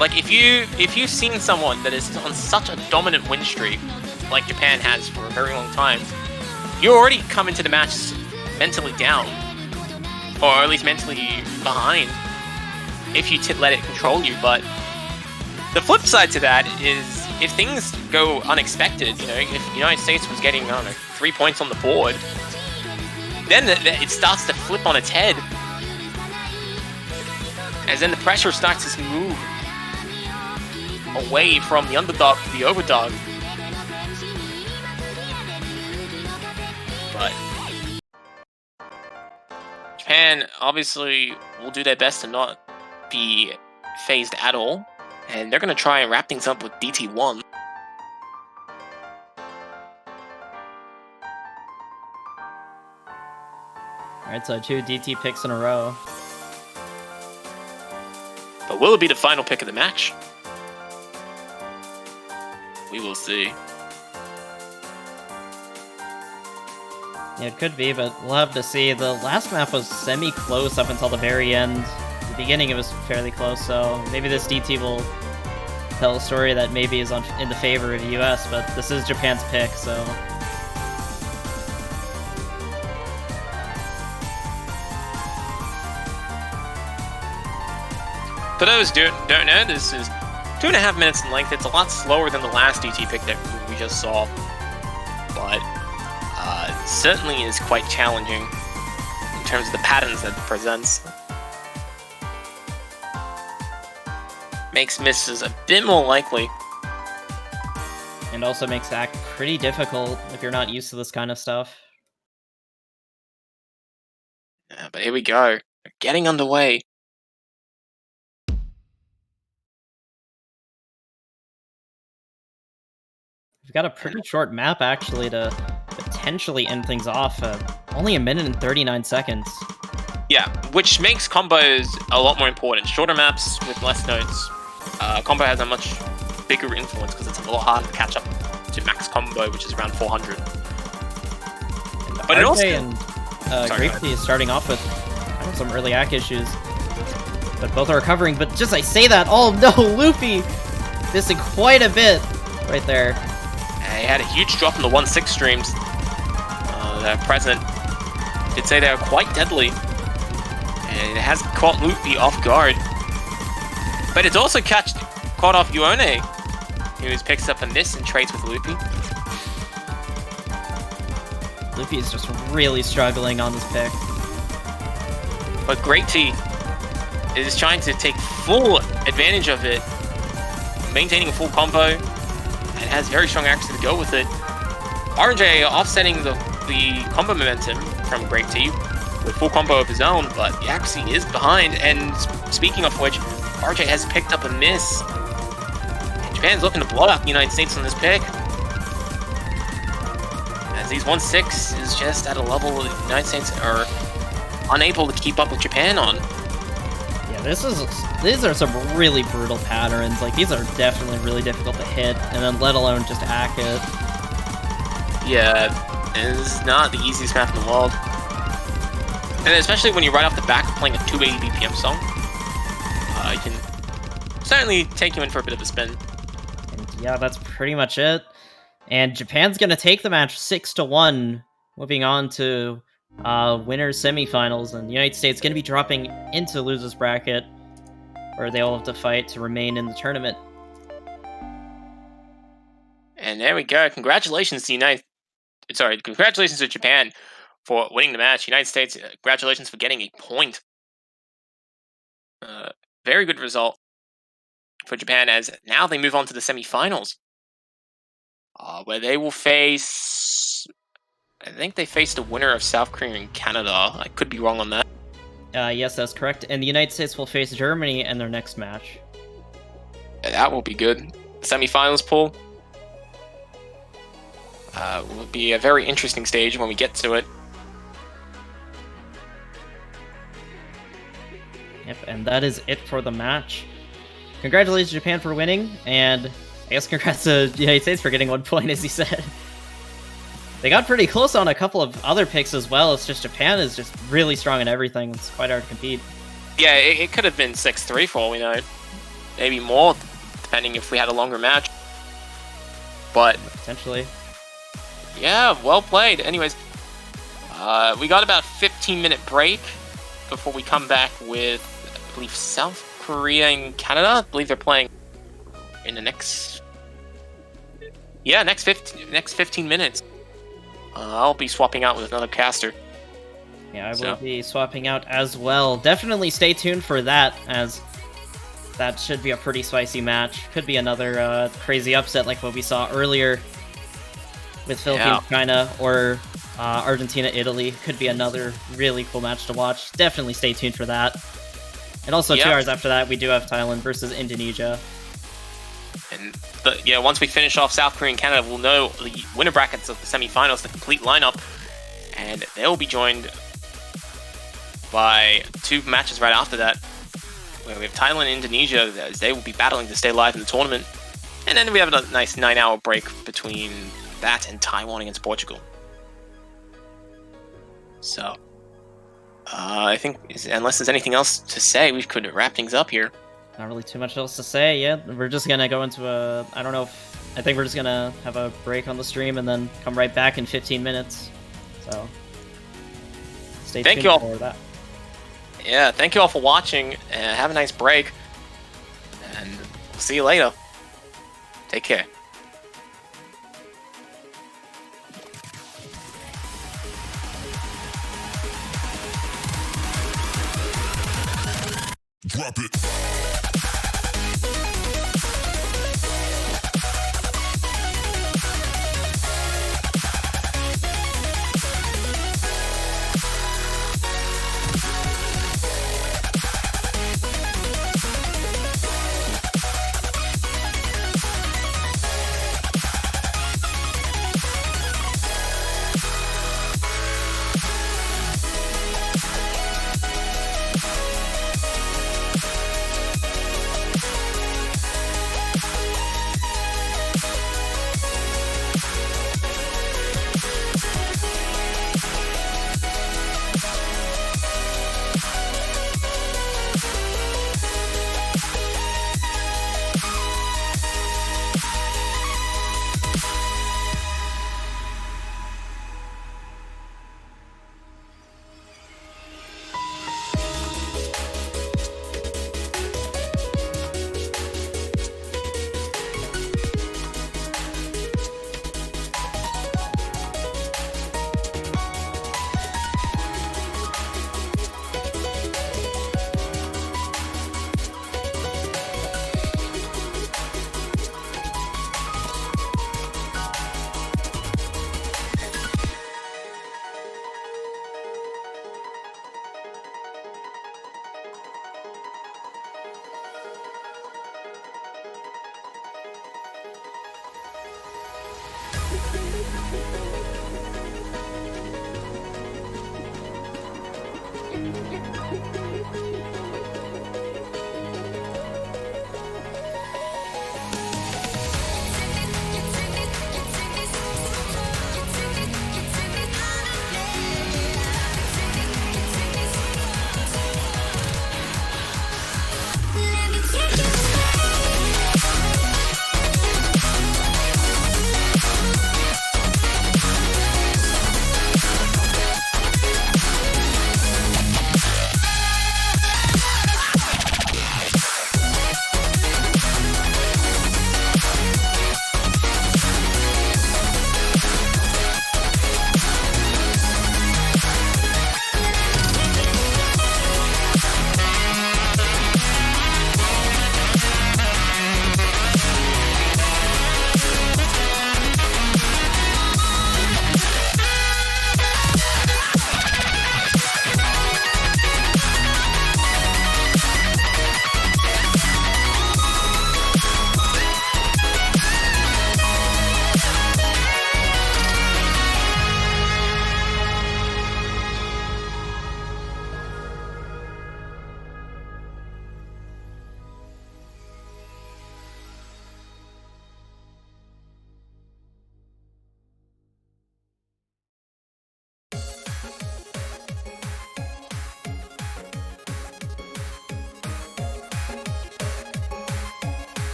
Like, if you've seen someone that is on such a dominant win streak, like Japan has for a very long time, you already come into the match mentally down, or at least mentally behind, if you let it control you. But the flip side to that is, if things go unexpected, you know, if the United States was getting, I don't know, 3 points on the board, then it starts to flip on its head. As then the pressure starts to move away from the underdog to the overdog. But Japan obviously will do their best to not be phased at all. And they're going to try and wrap things up with DT1. Alright, so 2 DT picks in a row. But will it be the final pick of the match? We will see. Yeah, it could be, but we'll have to see. The last map was semi-close up until the very end. The beginning it was fairly close, so maybe this DT will tell a story that maybe is in the favor of the US, but this is Japan's pick, so... For those who don't know, this is 2.5 minutes in length. It's a lot slower than the last DT pick that we just saw, but certainly is quite challenging in terms of the patterns that it presents. makes misses a bit more likely. And also makes that pretty difficult if you're not used to this kind of stuff. Yeah, but here we go. We're getting underway. We've got a pretty short map, actually, to potentially end things off. Only 1 minute and 39 seconds. Yeah, which makes combos a lot more important. Shorter maps with less nodes. Combo has a much bigger influence because it's a lot harder to catch up to max combo, which is around 400. But it also... and Grapefruit is starting off with kind of some early hack issues. But both are recovering, but just I say that, oh no, Luffy missing quite a bit right there. He had a huge drop in the 1-6 streams. They're present. Did say they are quite deadly. And it has caught Luffy off guard. But it's also caught off Yuone, who picks up a miss and trades with Luffy. Luffy is just really struggling on this pick. But Great T is trying to take full advantage of it, maintaining a full combo, and has very strong accuracy to go with it. RJ offsetting the combo momentum from Great T with full combo of his own, but the accuracy is behind, and speaking of which, RJ has picked up a miss. Japan's looking to blow out the United States on this pick. As these 1-6 is just at a level the United States are unable to keep up with Japan on. Yeah, these are some really brutal patterns. Like, these are definitely really difficult to hit, and then let alone just hack it. Yeah, and this is not the easiest map in the world. And especially when you're right off the back of playing a 280 BPM song, it can certainly take you in for a bit of a spin. And yeah, that's pretty much it. And Japan's gonna take the match 6-1, moving on to winners semifinals, and the United States gonna be dropping into losers bracket, where they all have to fight to remain in the tournament. And there we go. Congratulations to Japan for winning the match. United States, congratulations for getting a point. Very good result for Japan, as now they move on to the semifinals, where they will face... I think they face the winner of South Korea and Canada. I could be wrong on that. Yes, that's correct. And the United States will face Germany in their next match. That will be good. The semifinals pool will be a very interesting stage when we get to it. Yep, and that is it for the match. Congratulations, Japan, for winning, and I guess congrats to the United States for getting 1 point, as you said. They got pretty close on a couple of other picks as well. It's just Japan is just really strong in everything. It's quite hard to compete. Yeah, it could have been 6-3 for all we know. Maybe more, depending if we had a longer match. But potentially. Yeah, well played. Anyways, we got about 15-minute break before we come back with, I believe, South Korea and Canada. I believe they're playing in the next 15 minutes. I'll be swapping out with another caster. Yeah, I will be swapping out as well. Definitely stay tuned for that, as that should be a pretty spicy match. Could be another crazy upset like what we saw earlier with Philippines, China, or Argentina, Italy. Could be another really cool match to watch. Definitely stay tuned for that. And also 2 hours after that, we do have Thailand versus Indonesia. And once we finish off South Korea and Canada, we'll know the winner brackets of the semifinals, the complete lineup, and they'll be joined by 2 matches right after that, where we have Thailand and Indonesia, as they will be battling to stay alive in the tournament. And then we have a nice 9-hour break between that and Taiwan against Portugal. So, I think, unless there's anything else to say, we could wrap things up here. Not really too much else to say. Yeah, we're just gonna go into I don't know I think we're just gonna have a break on the stream and then come right back in 15 minutes. So, stay tuned for that. Yeah, thank you all for watching, and have a nice break. And we'll see you later. Take care. Drop it.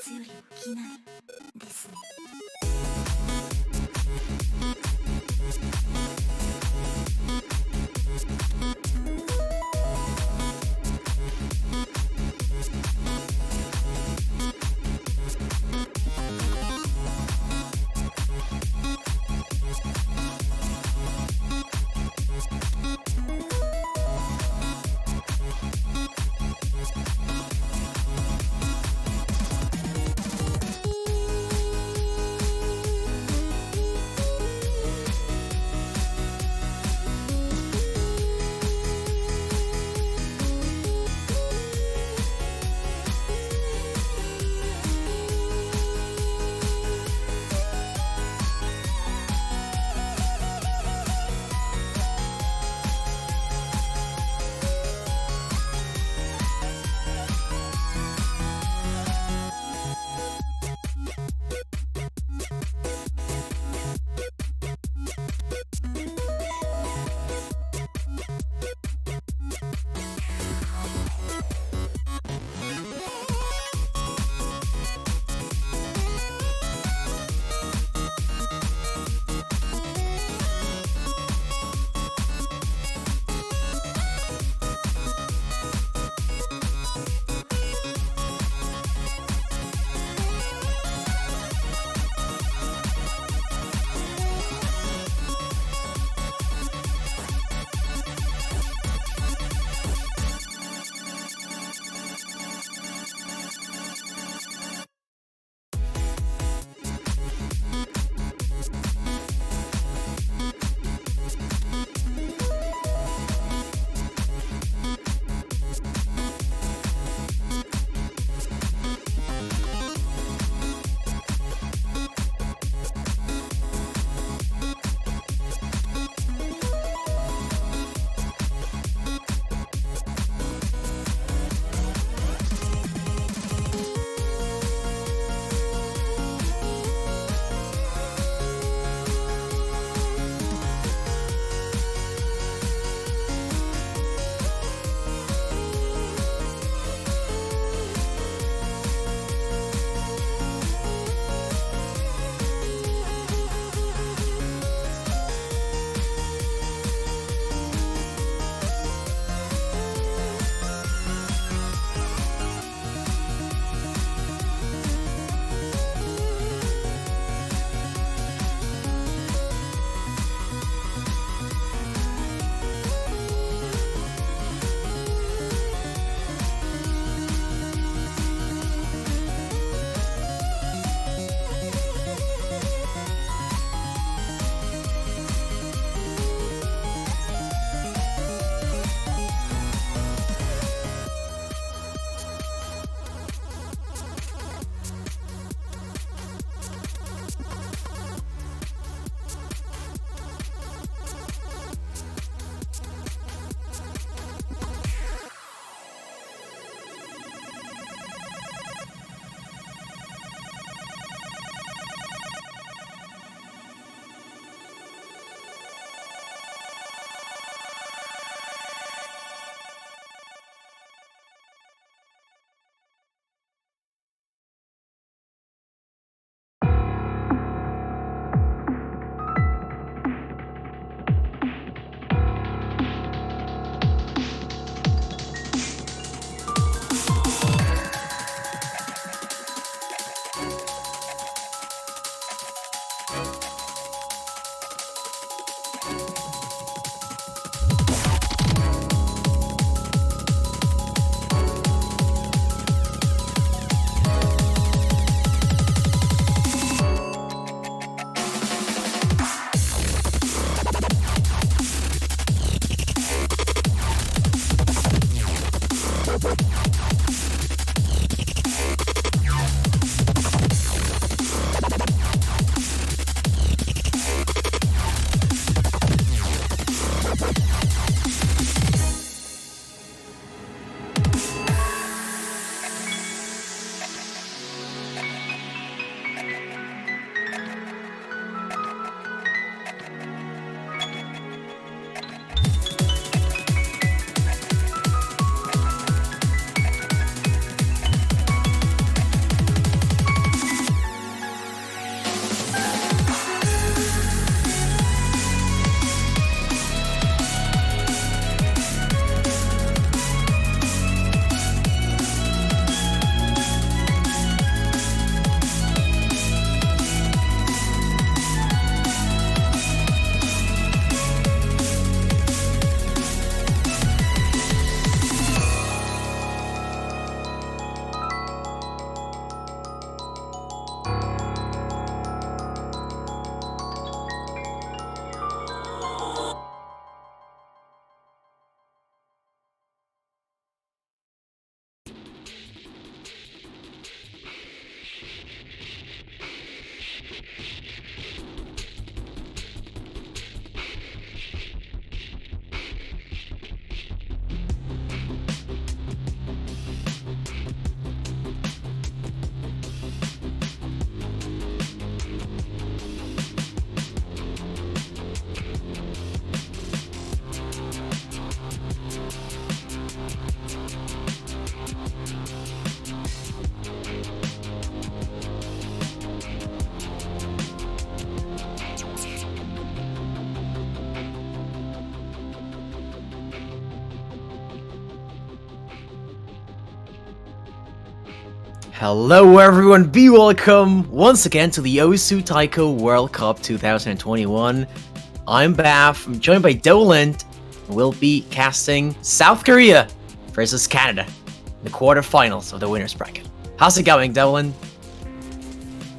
つよりも機内ですね。Hello everyone, be welcome once again to the Osu Taiko World Cup 2021. I'm Bath, I'm joined by Doland, and we'll be casting South Korea versus Canada in the quarterfinals of the winners bracket. How's it going, Doland?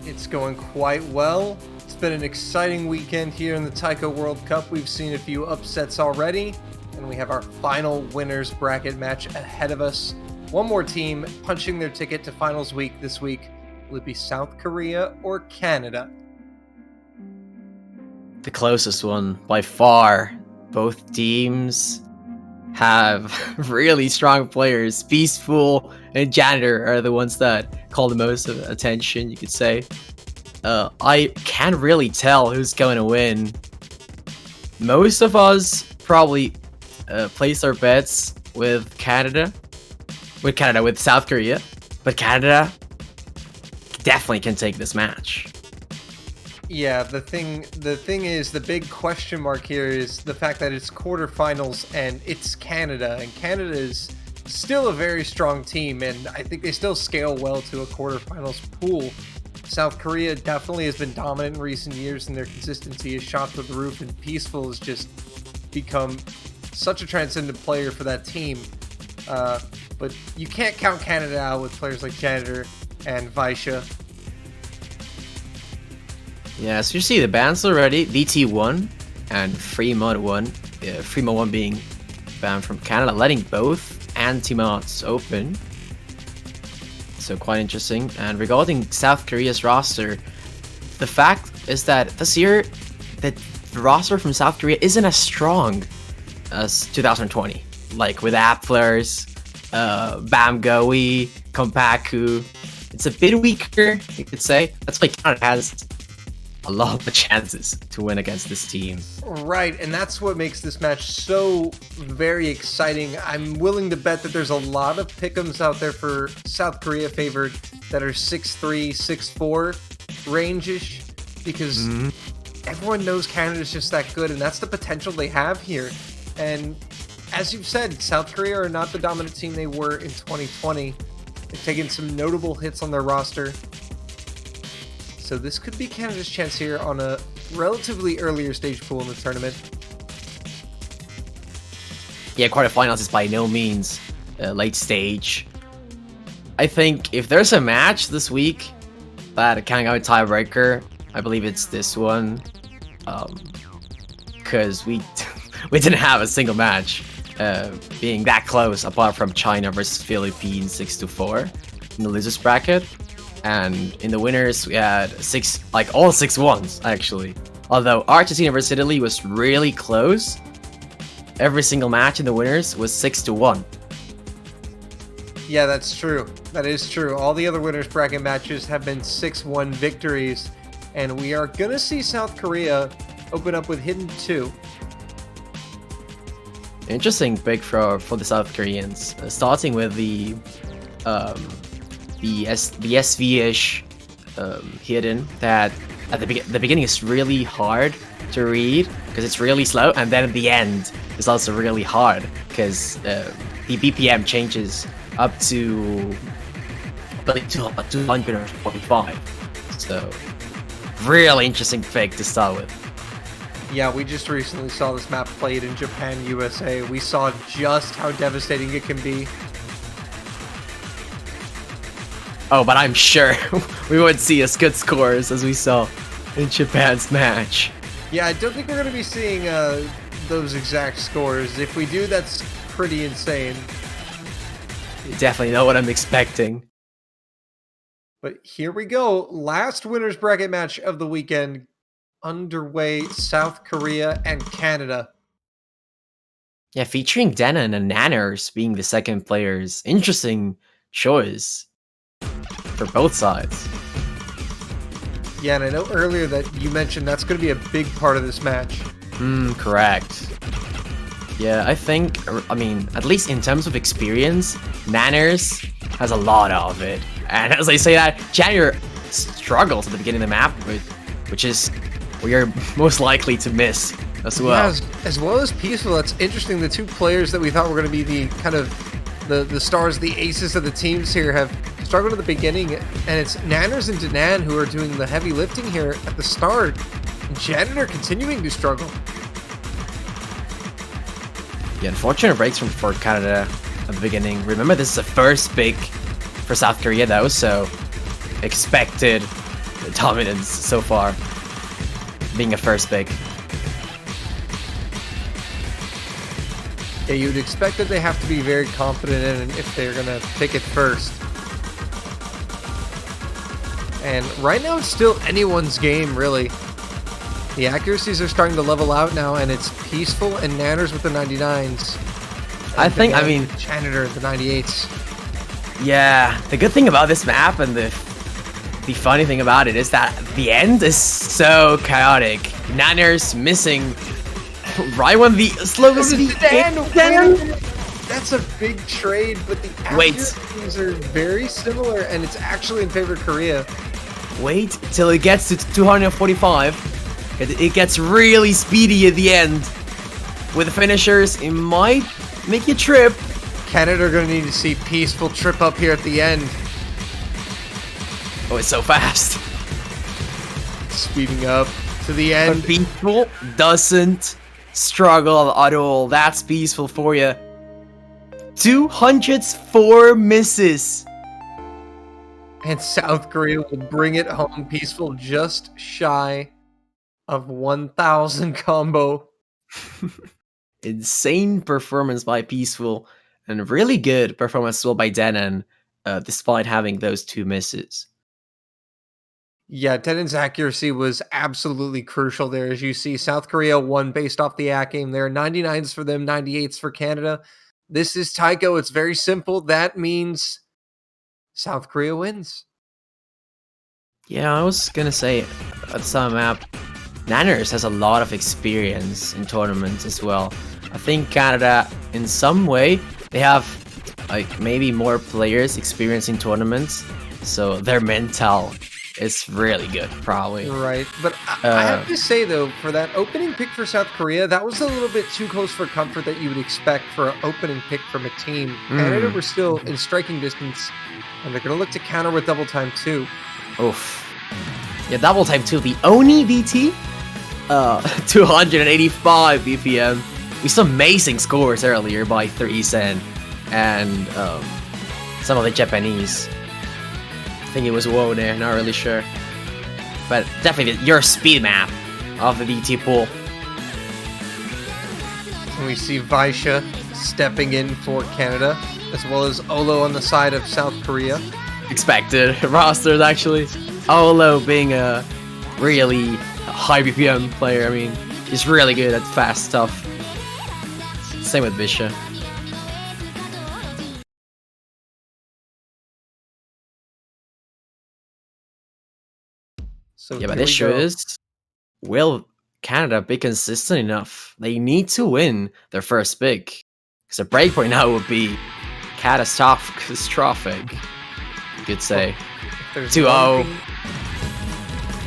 It's going quite well. It's been an exciting weekend here in the Taiko World Cup. We've seen a few upsets already, and we have our final winners bracket match ahead of us. One more team punching their ticket to finals week this week. Will it be South Korea or Canada? The closest one by far. Both teams have really strong players. Peaceful and Janitor are the ones that call the most attention, you could say. I can't really tell who's going to win. Most of us probably place our bets with South Korea, but Canada definitely can take this match. Yeah, the thing is, the big question mark here is the fact that it's quarterfinals and it's Canada, and Canada is still a very strong team, and I think they still scale well to a quarterfinals pool. South Korea definitely has been dominant in recent years, and their consistency is shot through the roof, and Peaceful has just become such a transcendent player for that team. But you can't count Canada out with players like Janitor and Vaisha. Yeah, so you see the bans already. VT1 and Fremont 1. Fremont 1 being banned from Canada, letting both anti-mods open. So quite interesting. And regarding South Korea's roster, the fact is that this year, the roster from South Korea isn't as strong as 2020. Like with Applers, Bamgoe, Kompaku. It's a bit weaker, you could say. That's why Canada has a lot of chances to win against this team. Right, and that's what makes this match so very exciting. I'm willing to bet that there's a lot of pick'ems out there for South Korea favored that are 6'3", 6'4" range-ish, because everyone knows Canada's just that good, and that's the potential they have here. And as you've said, South Korea are not the dominant team they were in 2020. They've taken some notable hits on their roster. So this could be Canada's chance here on a relatively earlier stage pool in the tournament. Yeah, quarterfinals is by no means late stage. I think if there's a match this week that can go tiebreaker, I believe it's this one. Because we didn't have a single match being that close apart from China versus Philippines 6-4 in the losers bracket. And in the winners, we had all 6-1s, actually. Although Argentina versus Italy was really close, every single match in the winners was 6-1. Yeah, that's true. That is true. All the other winners bracket matches have been 6-1 victories. And we are going to see South Korea open up with Hidden 2. Interesting pick for the South Koreans. Starting with the SV-ish Hidden that at the beginning is really hard to read because it's really slow, and then at the end is also really hard because the BPM changes up to 245. So really interesting pick to start with. Yeah, we just recently saw this map played in Japan, USA. We saw just how devastating it can be. Oh, but I'm sure we won't see as good scores as we saw in Japan's match. Yeah, I don't think we're going to be seeing those exact scores. If we do, that's pretty insane. You definitely know what I'm expecting. But here we go. Last winners bracket match of the weekend underway. South Korea and Canada. Yeah, featuring Denon and Nanners being the second players. Interesting choice for both sides. Yeah, and I know earlier that you mentioned that's going to be a big part of this match. Correct. Yeah, I mean, at least in terms of experience, Nanners has a lot of it. And as I say that, Janitor struggles at the beginning of the map, which is where you're most likely to miss as well. Yeah, as well as Peaceful. That's interesting. The two players that we thought were going to be the kind of the stars, the aces of the teams here have struggled at the beginning, and it's Nanners and Danan who are doing the heavy lifting here at the start. And Janitor continuing to struggle. Yeah, unfortunate breaks for Canada at the beginning. Remember, this is the first big for South Korea though, so expected dominance so far, being a first big. Yeah, you'd expect that they have to be very confident in it if they're gonna pick it first. And right now it's still anyone's game, really. The accuracies are starting to level out now, and it's Peaceful and Nanners with the 99s. I mean, Janitor the 98s. Yeah, the good thing about this map and the funny thing about it is that the end is so chaotic. Nanners missing right when the slowest That's a big trade, but the accuracies are very similar, and it's actually in favor of Korea. Wait till it gets to 245. It gets really speedy at the end. With the finishers, it might make you trip. Canada are going to need to see Peaceful trip up here at the end. Oh, it's so fast. Speeding up to the end. But Peaceful doesn't struggle at all. That's Peaceful for you. 204 misses. And South Korea will bring it home. Peaceful just shy of 1,000 combo. Insane performance by Peaceful, and really good performance as well by Denon, despite having those 2 misses. Yeah, Denon's accuracy was absolutely crucial there. As you see, South Korea won based off the ACK game there. 99s for them, 98s for Canada. This is Taiko. It's very simple. That means South Korea wins. Yeah, I was gonna say, at some map, Nanners has a lot of experience in tournaments as well. I think Canada, in some way, they have like maybe more players experiencing tournaments, so their mental is really good, probably. Right, but I have to say though, for that opening pick for South Korea, that was a little bit too close for comfort that you would expect for an opening pick from a team. Canada were still in striking distance, and they're going to look to counter with double time too. Oof. Yeah, double time too. The Oni VT, 285 BPM. We saw amazing scores earlier by 3sen and some of the Japanese. I think it was Woe there, not really sure. But definitely your speed map of the VT pool. And we see Vaisha stepping in for Canada, as well as Olo on the side of South Korea. Expected rosters actually. Olo being a really high BPM player, I mean, he's really good at fast stuff. Same with Visha. So Yeah, but here the we issue go. is, will Canada be consistent enough? They need to win their first pick. Because a breakpoint now would be catastrophic, you could say. If there's 2-0. one thing-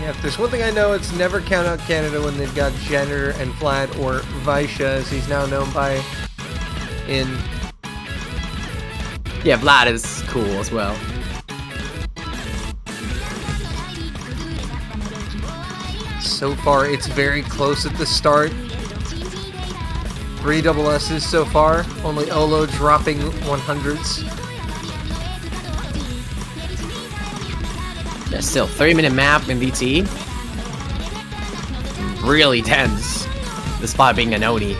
Yeah, if there's one thing I know, it's never count out Canada when they've got Jenner and Vlad, or Vaisha, as he's now known by in. Yeah, Vlad is cool as well. So far, it's very close at the start. 3 double S's so far. Only Olo dropping 100s. There's still 3-minute map in VT. Really tense, despite being an Oni.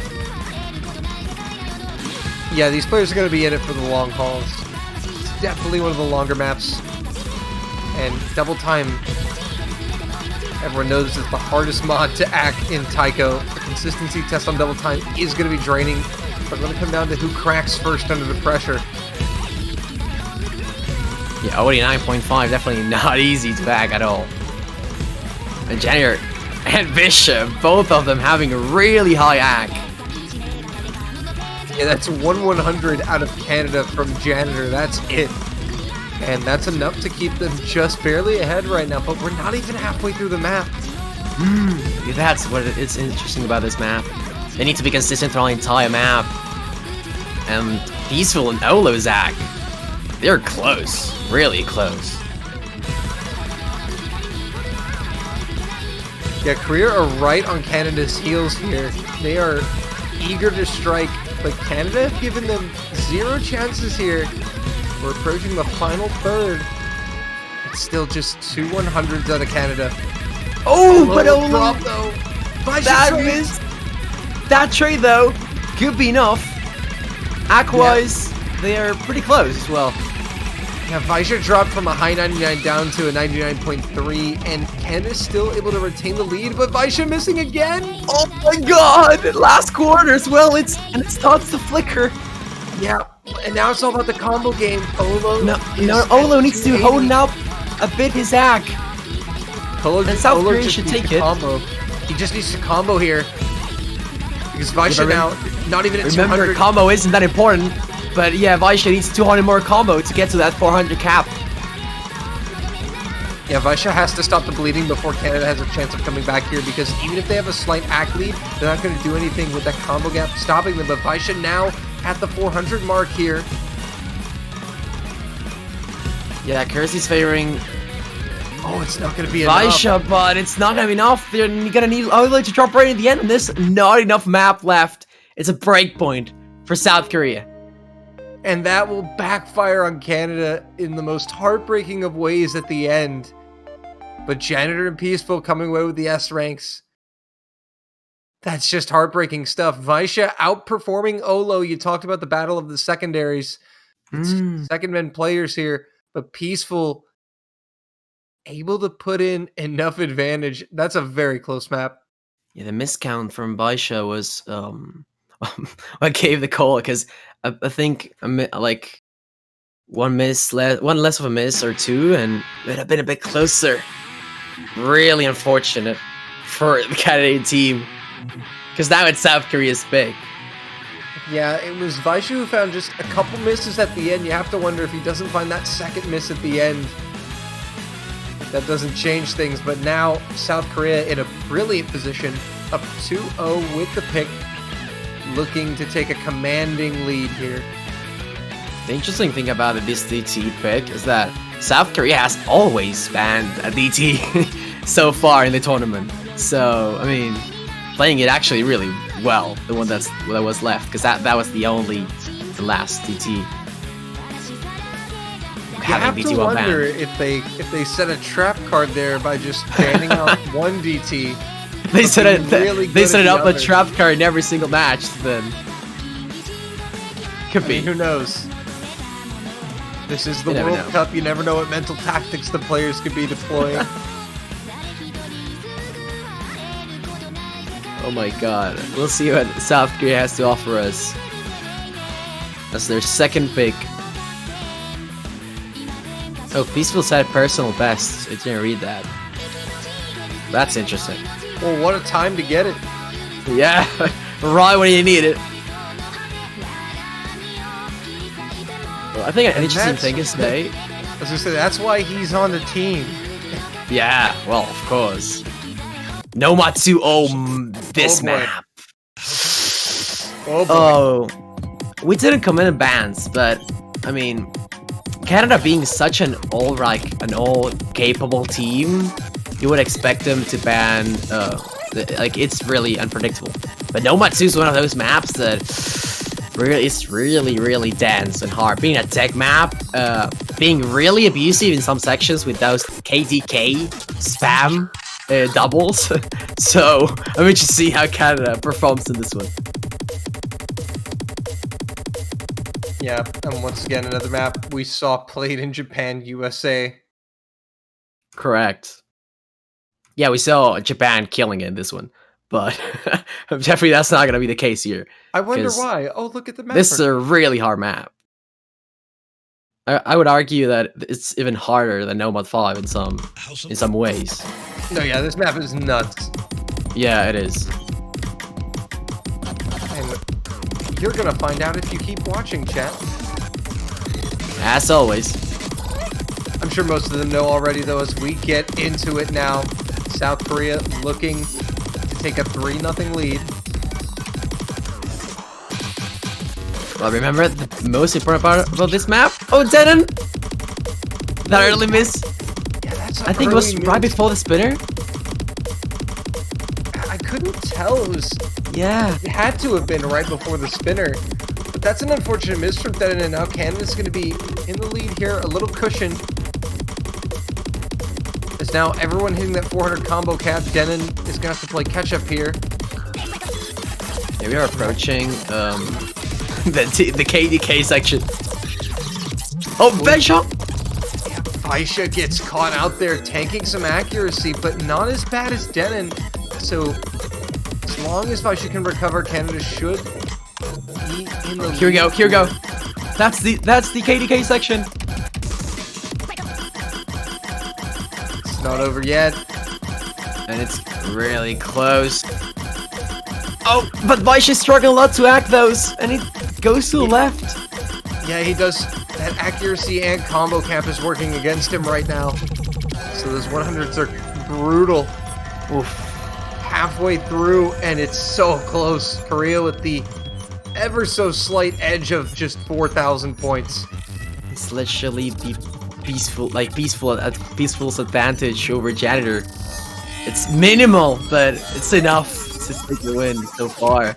Yeah, these players are going to be in it for the long hauls. It's definitely one of the longer maps. And double time, everyone knows, is the hardest mod to act in Taiko. The consistency test on double time is going to be draining, but it's going to come down to who cracks first under the pressure. Yeah, Oni 9.5, definitely not easy to hack at all. And Janitor and Bishop, both of them having a really high hack. Yeah, that's 1/100 out of Canada from Janitor. That's it. And that's enough to keep them just barely ahead right now, but we're not even halfway through the map. That's what it's interesting about this map. They need to be consistent throughout the entire map. And Peaceful and Olo Zack. they're close, really close. Yeah, Korea are right on Canada's heels here. They are eager to strike, but Canada have given them 0 chances here. We're approaching the final third. It's still just 2 100s out of Canada. Oh, but Olo Olo, drop though. that missed. That trade though could be enough. Aquawise, they are pretty close as well. Yeah, Vaisha dropped from a high 99 down to a 99.3, and Canada's still able to retain the lead, but Vaisha missing again. Oh my god! Last quarter as well. It starts to flicker. Yeah, and now it's all about the combo game. Olo, Olo needs to hone up a bit his hack. And South Korea just should needs take to it. Combo. He just needs to combo here. Because Vaisha now, not even at Remember, 200. combo isn't that important. But yeah, Vaisha needs 200 more combo to get to that 400 cap. Yeah, Vaisha has to stop the bleeding before Canada has a chance of coming back here, because even if they have a slight act lead, they're not going to do anything with that combo gap stopping them. But Vaisha now at the 400 mark here. Yeah, Kersey's favoring Oh, it's not going to be enough. Vaisha, but it's not going to be enough. They're going to need Olo to drop right at the end of this. Not enough map left. It's a break point for South Korea. And that will backfire on Canada in the most heartbreaking of ways at the end. But Janitor and Peaceful coming away with the S ranks. That's just heartbreaking stuff. Vaisha outperforming Olo. You talked about the battle of the secondaries. Second men players here. But Peaceful able to put in enough advantage. That's a very close map. Yeah, the miscount from Vaisha was what gave the call, because I think like one less of a miss or two, and it would have been a bit closer. Really unfortunate for the Canadian team, because now it's South Korea's pick. Yeah, it was Vaisha who found just a couple misses at the end. You have to wonder if he doesn't find that second miss at the end. That doesn't change things, but now South Korea in a brilliant position, up 2-0 with the pick, looking to take a commanding lead here. The interesting thing about this DT pick is that South Korea has always banned a DT so far in the tournament. So, I mean, playing it actually really well, the one that was left, because that was the last DT. You have to wonder if they set a trap card there by just banning out one DT. They set it up a a trap card in every single match. Then could be. Who knows? This is the You never World know. Cup. You never know what mental tactics the players could be deploying. Oh my god. We'll see what South Korea has to offer us. That's their second pick. Oh, Peaceful said personal best. I didn't read that. That's interesting. Well, what a time to get it. Yeah, right when you need it. Well, I think an And interesting that's- thing is today. I was gonna say, that's why he's on the team. Yeah, well, of course. No Matsu. This Oh, boy. map. Oh boy. Oh, we didn't come in bans, but I mean, Canada being such an all capable team, you would expect them to ban. It's really unpredictable. But No Matsu is one of those maps that it's really dense and hard. Being a tech map, being really abusive in some sections with those KDK spam doubles. So I'm interested to see how Canada performs in this one. Yeah, and once again, another map we saw played in Japan, USA. Correct. Yeah, we saw Japan killing it in this one, but definitely that's not gonna be the case here. I wonder 'Cause why. Oh, look at the map. This is a really hard map. I would argue that it's even harder than Nomad 5 in some ways. No, yeah, this map is nuts. Yeah, it is. And you're gonna find out if you keep watching, chat. As always. I'm sure most of them know already, though, as we get into it now. South Korea looking to take a 3-0 lead. Well, remember the most important part about this map? Oh, Denon! That early miss. Yeah, that's I think it was right before the spinner. I couldn't tell. Yeah. It had to have been right before the spinner. But that's an unfortunate miss from Denon, and now Canada's going to be in the lead here. A little cushion. As now everyone hitting that 400 combo cap, Denon is going to have to play catch-up here. Yeah, we are approaching the KDK section. Oh, bad shot! Yeah, Vaisha gets caught out there tanking some accuracy, but not as bad as Denon. So as long as Vaisha can recover, Canada should be in the Here we go, here we go. That's the KDK section. It's not over yet. And it's really close. Oh, but Vaisha's struggling a lot to act those, and it goes to the left. Yeah, he does. That accuracy and combo cap is working against him right now. So those 100s are brutal. Oof. Halfway through, and it's so close. Korea with the ever so slight edge of just 4,000 points. It's literally the peaceful's advantage over Janitor. It's minimal, but it's enough to take the win so far.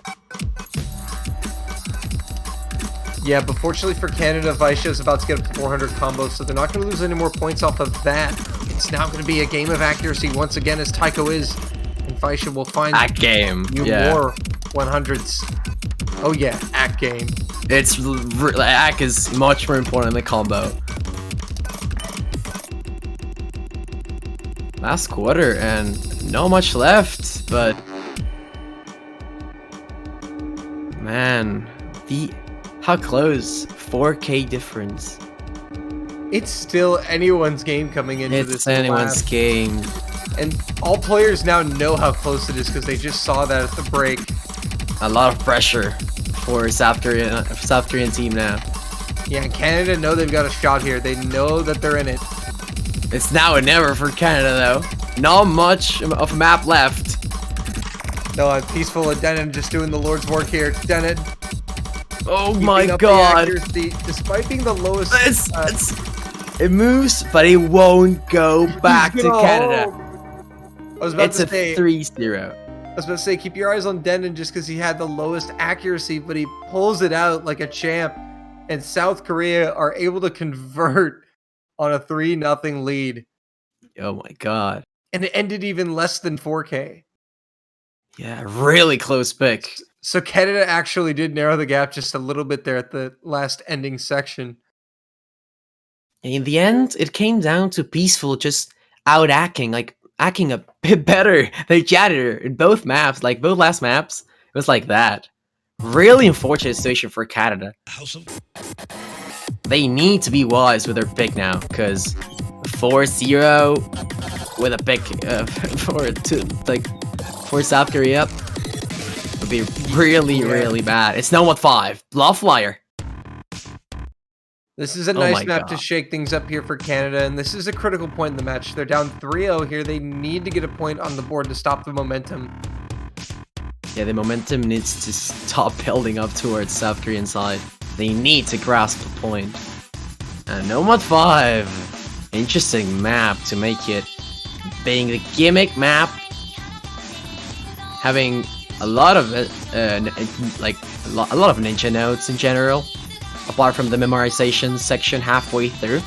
Yeah, but fortunately for Canada, Vaisha is about to get up to 400 combos, so they're not going to lose any more points off of that. It's now going to be a game of accuracy once again, as Taiko is, and Vaisha will find Act game, you more 100s. Oh yeah, act game. It's act is much more important than the combo. Last quarter and not much left, but man, how close? 4K difference. It's still anyone's game coming into this. It's anyone's game. And all players now know how close it is because they just saw that at the break. A lot of pressure for South Korean team now. Yeah, and Canada know they've got a shot here. They know that they're in it. It's now or never for Canada though. Not much of a map left. No, Peaceful and Denon just doing the Lord's work here. Denon. Oh my god. Despite being the lowest. It moves, but it won't go back to Canada. I was about to say, it's a 3-0. I was about to say, keep your eyes on Denon just because he had the lowest accuracy, but he pulls it out like a champ. And South Korea are able to convert on a 3-0 lead. Oh my god. And it ended even less than 4K. Yeah, really close pick. So Canada actually did narrow the gap just a little bit there at the last ending section. In the end, it came down to Peaceful just out-acting, like acting a bit better than Janitor in both maps, like both last maps. It was like that. Really unfortunate situation for Canada. They need to be wise with their pick now, because 4-0 with a pick for South Korea would be really bad. It's no 1-5. Bluff liar. This is a Oh nice my map God. to shake things up here for Canada, and this is a critical point in the match. They're down 3-0 here. They need to get a point on the board to stop the momentum. Yeah, the momentum needs to stop building up towards South Korean side. They need to grasp the point. And no mod 5. Interesting map to make it being the gimmick map. Having a lot of a lot of ninja nodes in general, apart from the memorization section halfway through.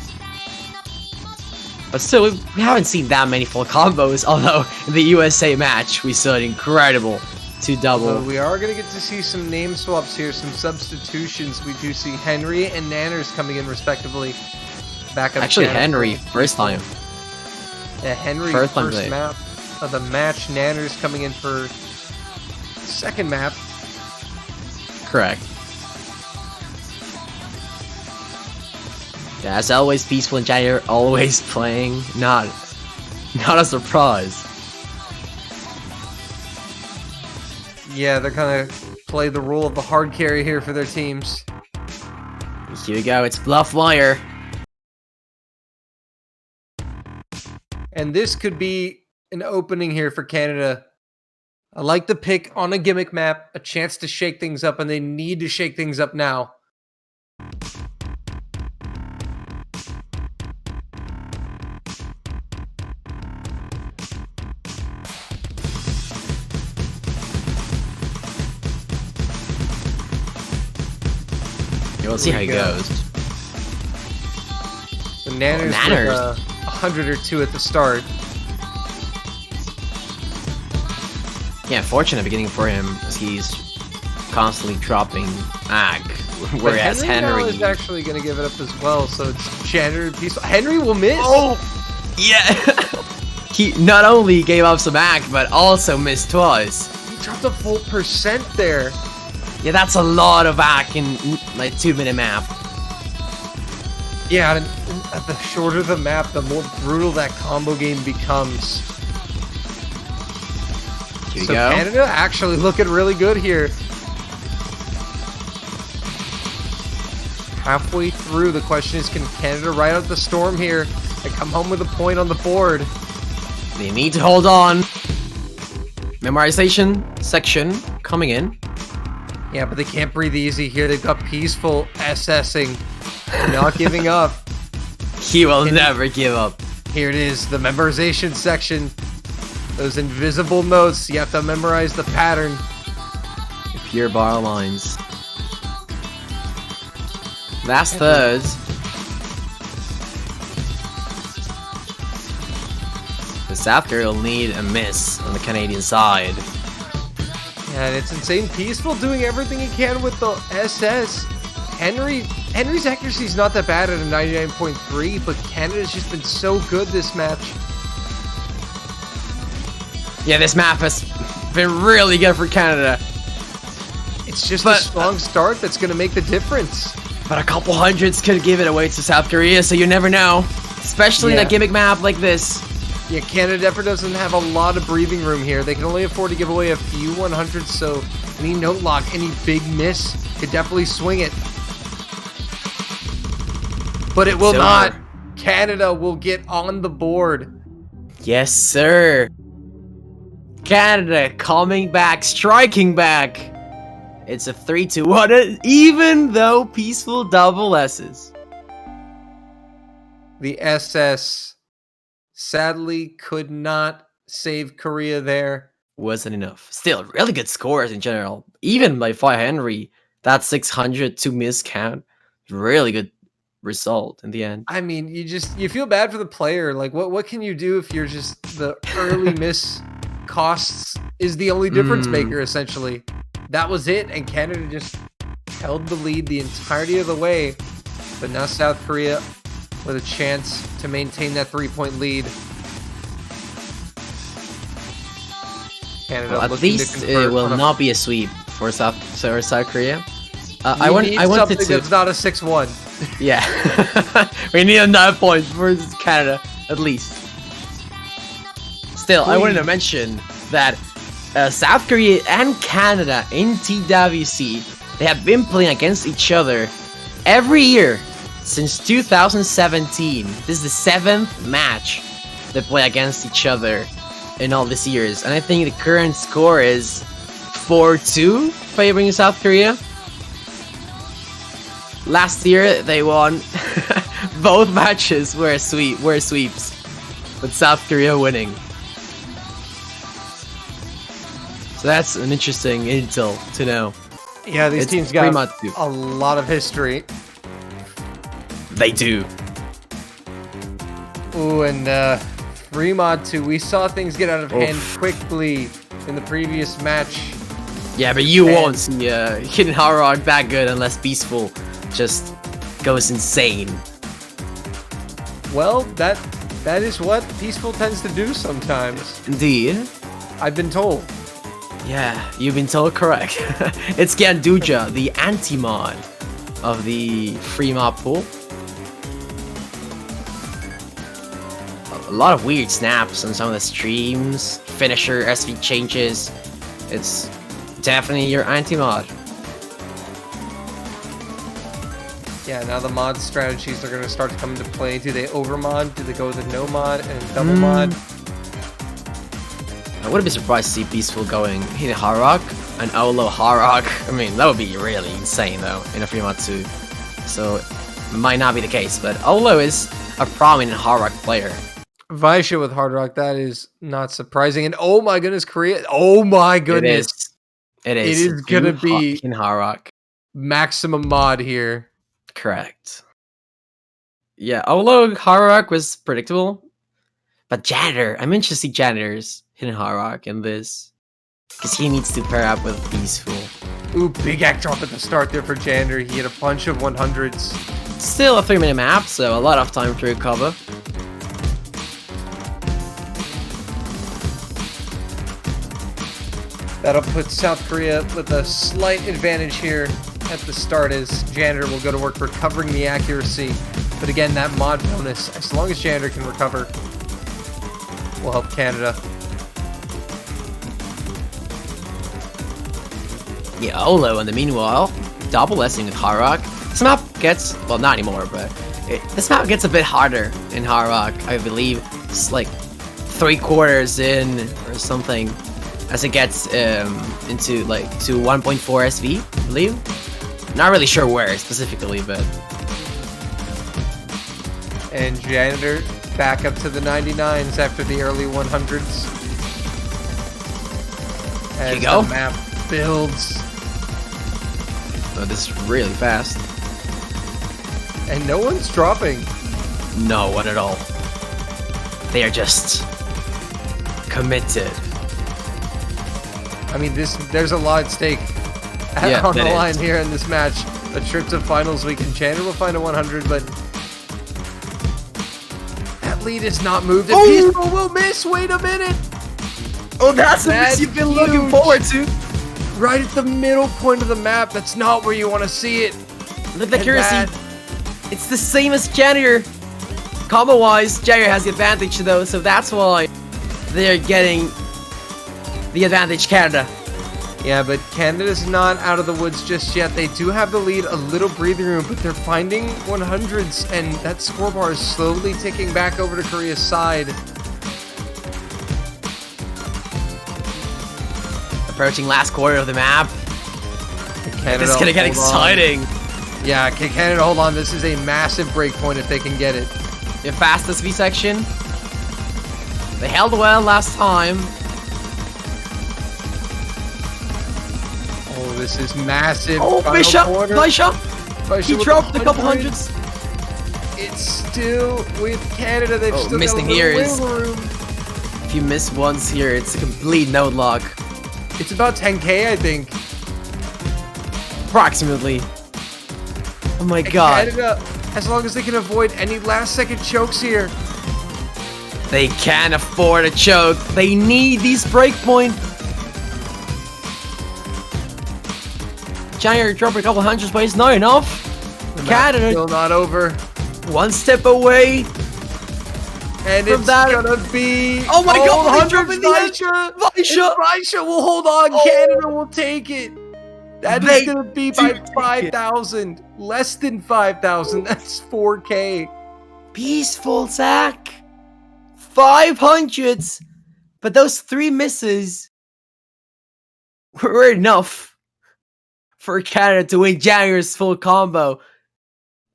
But still, we haven't seen that many full combos, although in the USA match we saw an incredible 2-double. So we are going to get to see some name swaps here, some substitutions. We do see Henry and Nanners coming in respectively. Back up Actually, Canada. Henry, first time. Yeah, Henry First time first today. map of the match. Nanners coming in for second map. Correct. Yeah, as always, Peaceful and Janitor always playing. Not a surprise. Yeah, they're kind of play the role of the hard carry here for their teams. Here we go, it's Bluff Liar. And this could be an opening here for Canada. I like the pick on a gimmick map, a chance to shake things up, and they need to shake things up now. We'll see how it goes. The Nanners with 100 or 2 at the start. Yeah, fortunate beginning for him as he's constantly dropping ag. Whereas Henry is actually going to give it up as well, so it's Janitor and Peaceful. Henry will miss. Oh, yeah. He not only gave up some ag, but also missed twice. He dropped a full percent there. Yeah, that's a lot of ag in like 2-minute map. Yeah, and the shorter the map, the more brutal that combo game becomes. Here we So go. Canada actually looking really good here. Halfway through, the question is, can Canada ride out the storm here and come home with a point on the board? They need to hold on. Memorization section coming in. Yeah, but they can't breathe easy here. They've got Peaceful SSing, not giving up. He will never give up. Here it is, the memorization section. Those invisible notes, you have to memorize the pattern. Pure bar lines. Last thirds. The South Korea will need a miss on the Canadian side. Yeah, and it's insane. Peaceful doing everything he can with the SS. Henry's accuracy is not that bad at a 99.3, but Canada's just been so good this match. Yeah, this map has been really good for Canada. It's just a strong start that's going to make the difference. But a couple hundreds could give it away to South Korea, so you never know. Especially in a gimmick map like this. Yeah, Canada definitely doesn't have a lot of breathing room here. They can only afford to give away a few 100s, so any note lock, any big miss could definitely swing it. But it will not. Canada will get on the board. Yes, sir. Canada coming back, striking back. It's a 3-2-1, even though Peaceful double S's. The SS sadly could not save Korea there. Wasn't enough. Still, really good scores in general. Even by Fire Henry, that 600 to miss count. Really good result in the end. I mean, you feel bad for the player. Like, what can you do if you're just the early miss costs is the only difference maker, essentially. That was it, and Canada just held the lead the entirety of the way. But now South Korea with a chance to maintain that 3-point lead. Canada Well, at looking least to it convert will on a- not be a sweep for South Korea. I We wanted need to. something that's not a 6-1. Yeah, we need a 9 points for Canada at least. Still, I wanted to mention that South Korea and Canada in TWC, they have been playing against each other every year since 2017. This is the 7th match they play against each other in all these years, and I think the current score is 4-2 favoring South Korea. Last year they won both matches were sweeps, with South Korea winning. So that's an interesting intel to know. Yeah, these It's teams got Fremont a lot of history. They do. Ooh, and Fremont too. We saw things get out of hand Oof. quickly in the previous match. Yeah, but you Man. won't see Hidden Harrock that good unless Peaceful just goes insane. Well, that is what Peaceful tends to do sometimes. Indeed. I've been told. Yeah, you've been told correct. It's Ganduja, the anti-mod of the free mod pool. A lot of weird snaps on some of the streams, finisher, SV changes. It's definitely your anti-mod. Yeah, now the mod strategies are going to start to come into play. Do they overmod? Do they go with a no mod and double mod? I wouldn't be surprised to see Peaceful going Hidden Harrock and Olo Harrock. I mean, that would be really insane though in a free mod too. So, it might not be the case, but Olo is a prominent Harrock player. Vaisha with Hard Rock, that is not surprising. And oh my goodness, Korea. Oh my goodness. It is. It is gonna be in Harrock. maximum mod here. Correct. Yeah, although Harrock was predictable, but Janitor, I'm interested to see Janitor's hitting Harrock in this. Because he needs to pair up with Peaceful. Ooh, big act drop at the start there for Jander. He hit a bunch of 100s. Still a 3-minute map, so a lot of time to recover. That'll put South Korea with a slight advantage here at the start as Jander will go to work recovering the accuracy. But again, that mod bonus, as long as Jander can recover, will help Canada. Yeah, Olo in the meanwhile, double S-ing with Harrock. This map gets, well, not anymore, but this map gets a bit harder in Harrock, I believe. It's like 3/4 in or something as it gets into like to 1.4 SV, I believe. Not really sure where specifically, but. And Janitor back up to the 99s after the early 100s. As you go. the map builds. Oh, this is really fast. And no one's dropping. No, what at all. They are just committed. I mean, there's a lot at stake on the line here in this match. A trip to finals week, and Jander will find a 100, but that lead is not moved. And Peaceful will miss. Wait a minute. Oh, that's the miss you've been looking huge. forward to. Right at the middle point of the map. That's not where you want to see it. Look at the accuracy. It's the same as Janitor. Combo-wise, Janitor has the advantage though, so that's why they're getting the advantage, Canada. Yeah, but Canada's not out of the woods just yet. They do have the lead, a little breathing room, but they're finding 100s, and that scorebar is slowly ticking back over to Korea's side. Approaching last quarter of the map. Canada, It's gonna get exciting. Yeah, can Canada hold on? This is a massive break point if they can get it. The fastest V section. They held well last time. Oh, this is massive. Oh, Final Bishop! quarter. Nice shot! Bishop He with dropped a couple 100. hundreds. It's still with Canada. They've still got a missing little here is- wiggle room. If you miss once here, it's a complete node lock. It's about 10k, I think. Approximately. Oh my And god. Canada, as long as they can avoid any last-second chokes here. They can't afford a choke. They need these breakpoint. Janitor dropped a couple hundreds, but it's not enough. The map's Canada still not over. one step away. And From it's that- gonna be. Oh my god, they 100 dropped in the end. Vaisha. Vaisha. And Vaisha will hold on. Oh. Canada will take it. That is They gonna be do by take it. 5,000. Less than 5,000. That's 4k. Peaceful, Zach. 500s. But those 3 misses were enough for Canada to win Janitor's full combo.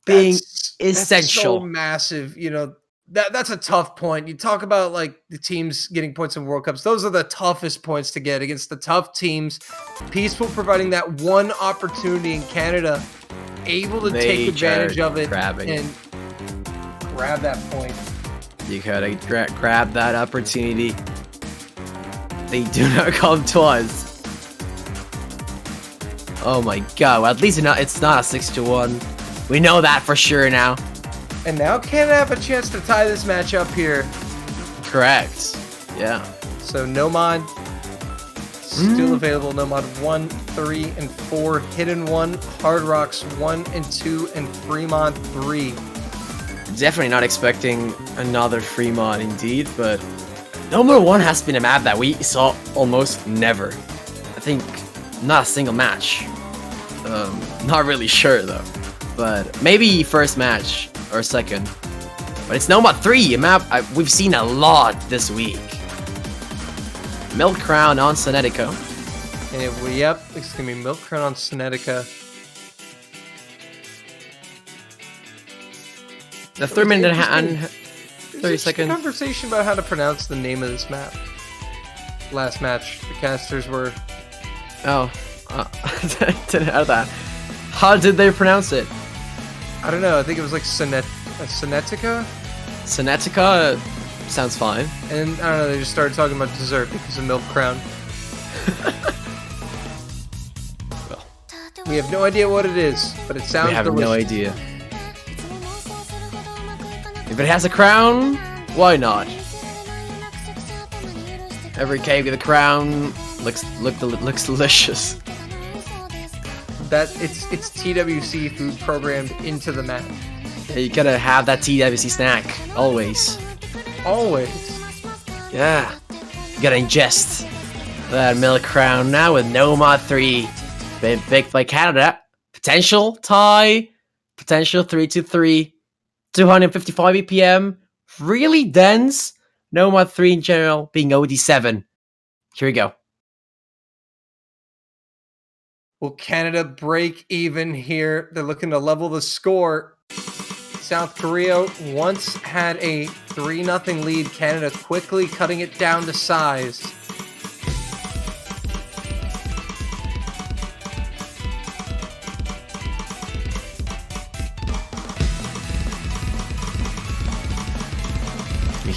Being That's essential. so massive. You know, that's a tough point. You talk about like the teams getting points in World Cups. Those are the toughest points to get against the tough teams. Peaceful providing that one opportunity in Canada, able to take advantage of it and grab that point. You gotta grab that opportunity. They do not come twice. Oh my god, well, at least it's not a 6-1. We know that for sure now. And now Canada have a chance to tie this match up here. Correct. Yeah. So Nomad still available. Nomad 1, 3, and 4. Hidden 1. Hard Rocks 1 and 2. And Fremont 3. Definitely not expecting another Fremont indeed, but number 1 has been a map that we saw almost never. I think not a single match. Not really sure though. But maybe first match or second. But it's Nomad 3, a map we've seen a lot this week. Milk Crown on Sonetica. And yep, it's gonna be Milk Crown on Sonetica. The 3-minute and There's 30 a second. conversation about how to pronounce the name of this map. Last match, the casters were. Oh, didn't know that. How did they pronounce it? I don't know. I think it was like Senetica. Senetica sounds fine. And I don't know. They just started talking about dessert because of Milk Crown. We have no idea what it is, but it sounds We have delicious. no idea. If it has a crown, why not? Every cake with a crown looks delicious. That it's TWC food programmed into the map. Yeah, you gotta have that TWC snack always. Always. Yeah, you gotta ingest that milk crown now with no mod 3. Been picked by Canada. Potential tie. Potential 3-3. 255 EPM. Really dense. No mod 3 in general being OD7. Here we go. Will Canada break even here? They're looking to level the score. South Korea once had a 3-0 lead. Canada quickly cutting it down to size.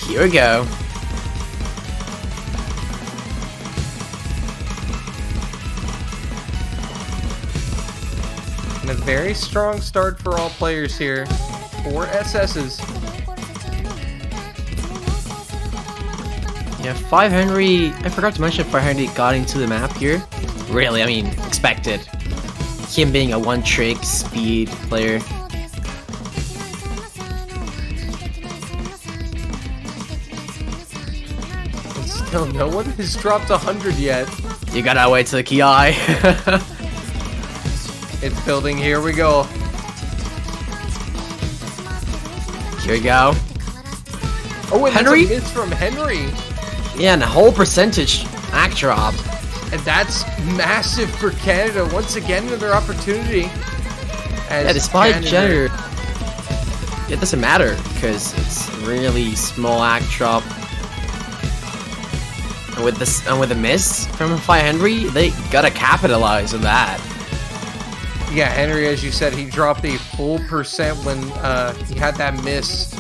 Here we go. And a very strong start for all players here. 4 SS's. Yeah, 5 Henry. I forgot to mention 5 Henry got into the map here. Really, I mean, expected. Him being a one-trick speed player. And still, no one has dropped 100 yet. You gotta wait till the Ki. It's building. Here we go. Here we go. Oh, and Henry? that's a miss from Henry. Yeah, and a whole percentage act drop. And that's massive for Canada. Once again, another opportunity. As Yeah, despite Canada- gender, it doesn't matter because it's really small act drop. And with this, and with the miss from 5 Henry, they gotta capitalize on that. Yeah, Henry, as you said, he dropped a full percent when he had that miss.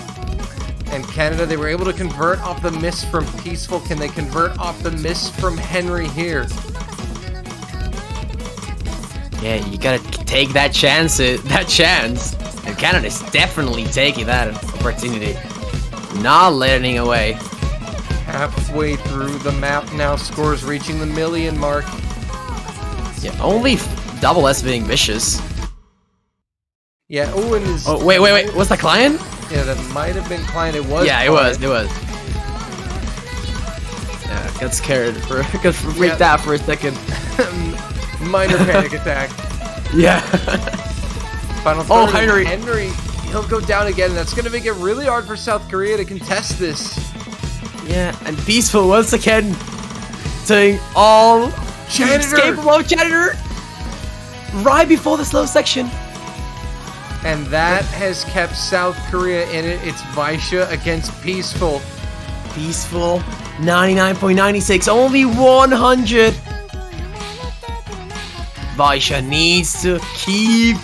And Canada, they were able to convert off the miss from Peaceful. Can they convert off the miss from Henry here? Yeah, you gotta take that chance. And Canada's definitely taking that opportunity, not letting away. Halfway through the map now, scores reaching the 1,000,000 mark. Yeah, only double S being vicious. Yeah, oh, and his... Oh, wait, what's the client? Yeah, that might have been Klein. It was. Yeah, it Klein. was. Yeah, got scared got freaked out for a second. Minor panic attack. Yeah. Final Oh, third, Henry. Henry, he'll go down again, and that's going to make it really hard for South Korea to contest this. Yeah, and Peaceful once again doing all Janitor! capable of Janitor right before the slow section. And that has kept South Korea in it. It's Vaisha against Peaceful. Peaceful 99.96, only 100. Vaisha needs to keep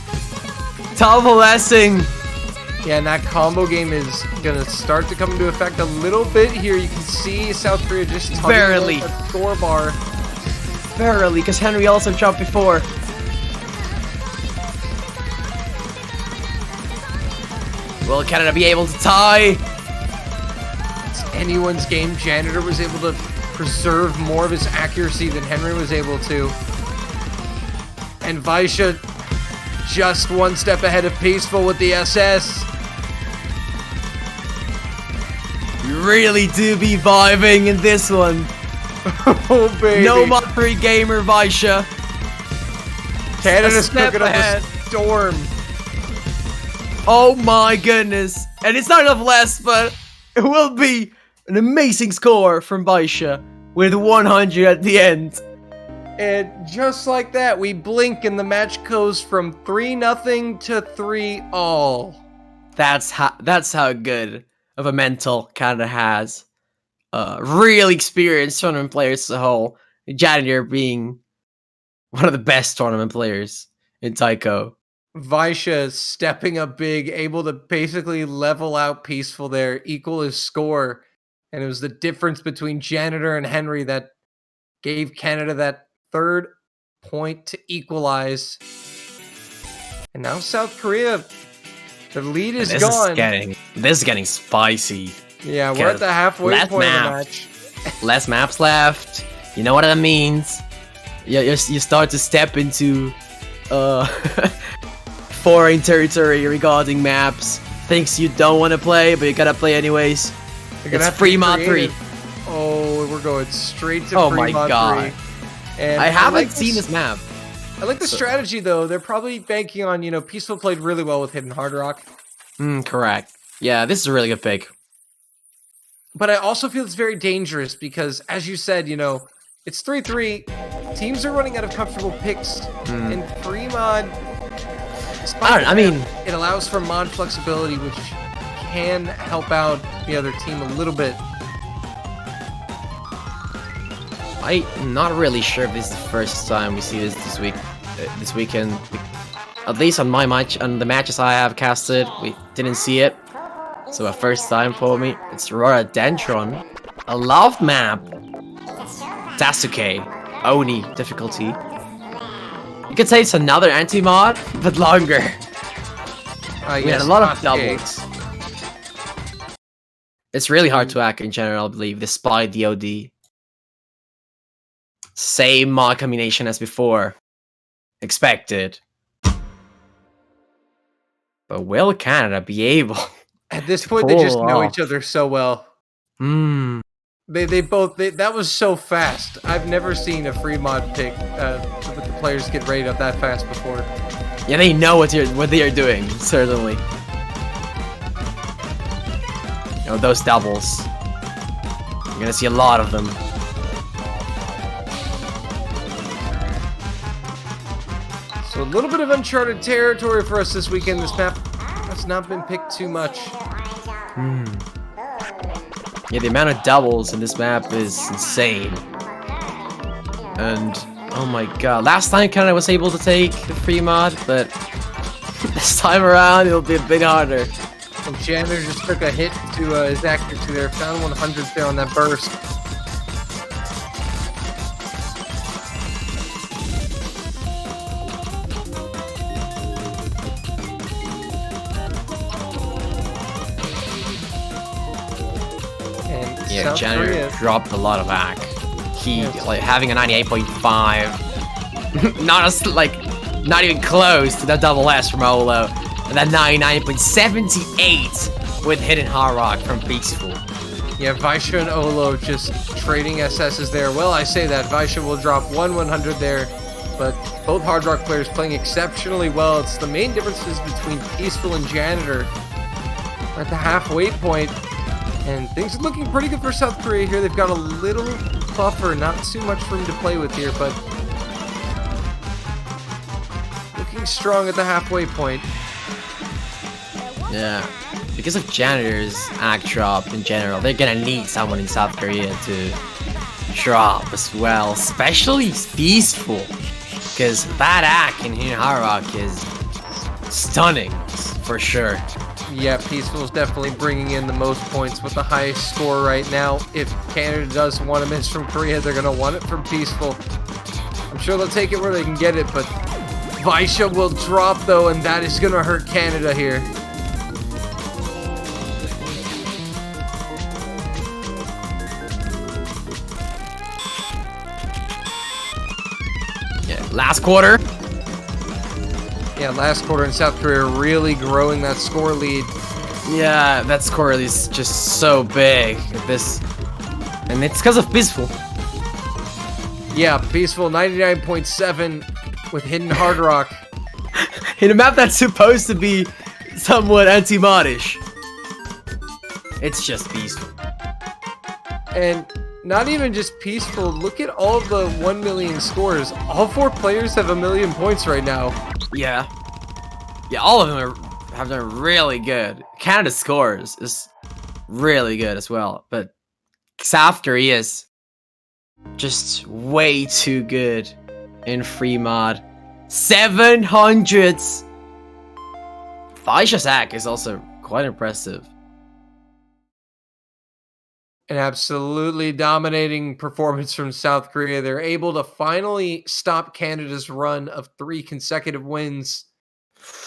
double S-ing. Yeah, and that combo game is going to start to come into effect a little bit here. You can see South Korea just tugging Barely. a score bar. Barely, because Henry also dropped before. Will Canada be able to tie? It's anyone's game. Janitor was able to preserve more of his accuracy than Henry was able to. And Vaisha just one step ahead of Peaceful with the SS. You really do be vibing in this one. Oh, baby. No mod 3 gamer, Vaisha. Canada's step cooking up ahead. a storm. Oh my goodness. And it's not enough less, but it will be an amazing score from Vaisha with 100 at the end. And just like that, we blink and the match goes from 3-0 to 3-all. That's how good of a mental Canada has. Really experienced tournament players as a whole. Janitor being one of the best tournament players in Taiko. Vaisha stepping up big, able to basically level out Peaceful there, equal his score. And it was the difference between Janitor and Henry that gave Canada that third point to equalize. And now South Korea, the lead is gone. This is getting spicy. Yeah, we're at the halfway point of the match. Less maps left. You know what that means. You start to step into foreign territory regarding maps. Things you don't want to play, but you gotta play anyways. It's free mod 3. Oh, we're going straight to oh free my mod god. 3. And I haven't seen this map. I like the strategy though. They're probably banking on, Peaceful played really well with Hidden Hard Rock. Correct. Yeah, this is a really good pick. But I also feel it's very dangerous because, as you said, it's 3-3. Teams are running out of comfortable picks. And free mod, it allows for mod flexibility, which can help out the other team a little bit. I'm not really sure if this is the first time we see this weekend. At least on the matches I have casted, we didn't see it. So a first time for me. It's Rhododendron, a love map. Sasuke, Oni difficulty. You could say it's another anti-mod, but longer. We had a lot of doubles. It's really hard to hack in general, I believe, despite the OD. Same mod combination as before. Expected. But will Canada be able? At this point, they just know each other so well. They both that was so fast. I've never seen a free mod pick with the players get rated up that fast before. Yeah, they know what they are doing, certainly. Those doubles. You're gonna see a lot of them. So a little bit of uncharted territory for us this weekend. This map has not been picked too much. Yeah, the amount of doubles in this map is insane. And, oh my god. Last time Canada was able to take the free mod, but this time around it'll be a bit harder. And Janitor just took a hit to his accuracy there. Found 100s there on that burst. Yeah, Janitor dropped a lot of hack. He having a 98.5, not even close to that double S from Olo, and that 99.78 with Hidden Hard Rock from Peaceful. Yeah, Vaisha and Olo just trading SSs there. Well, I say that Vaisha will drop 100 there, but both Hard Rock players playing exceptionally well. It's the main differences between Peaceful and Janitor. We're at the halfway point. And things are looking pretty good for South Korea here. They've got a little buffer, not too much room to play with here, but looking strong at the halfway point. Yeah, because of Janitor's act drop in general, they're gonna need someone in South Korea to drop as well, especially Peaceful, because that act in Hidden Hard Rock is stunning for sure. Yeah, Peaceful is definitely bringing in the most points with the highest score right now. If Canada does want to miss from Korea, they're going to want it from Peaceful. I'm sure they'll take it where they can get it, but Vaisha will drop though, and that is going to hurt Canada here. Yeah, last quarter. Yeah, last quarter in South Korea really growing that score lead. Yeah, that score lead is just so big at this. And it's because of Peaceful. Yeah, Peaceful 99.7 with Hidden Hard Rock. In a map that's supposed to be somewhat anti-modish. It's just Peaceful. And not even just Peaceful, look at all the 1 million scores. All 4 players have 1 million points right now. Yeah. Yeah, all of them have done really good. Canada's scores is really good as well, but South Korea is just way too good in free mod. 700s Vaisha's act is also quite impressive. An absolutely dominating performance from South Korea. They're able to finally stop Canada's run of 3 consecutive wins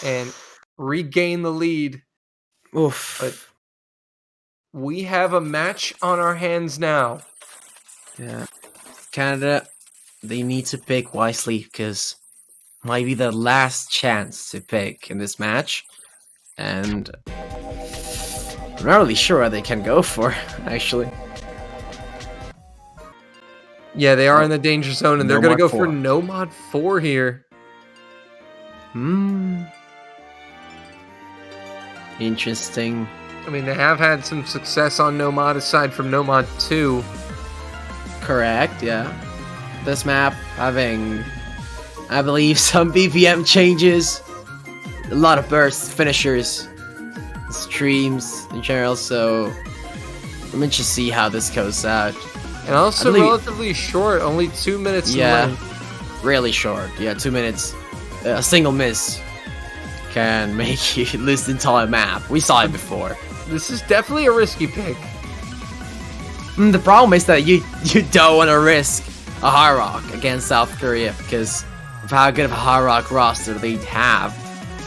and regain the lead. Oof. But we have a match on our hands now. Yeah. Canada, they need to pick wisely because might be the last chance to pick in this match. And I'm not really sure what they can go for, actually. Yeah, they are in the danger zone, and they're going to go for Nomad 4. Nomad 4 here. Interesting. I mean, they have had some success on Nomad aside from Nomad 2. Correct, yeah. This map having, I believe, some BPM changes. A lot of bursts, finishers, streams in general, so I'm interested to see how this goes out. And also I believe- relatively short, only 2 minutes Yeah, in length. really short. Yeah, 2 minutes. A single miss can make you lose the entire map. We saw it before. This is definitely a risky pick. The problem is that you don't want to risk a Hard Rock against South Korea because of how good of a Hard Rock roster they have.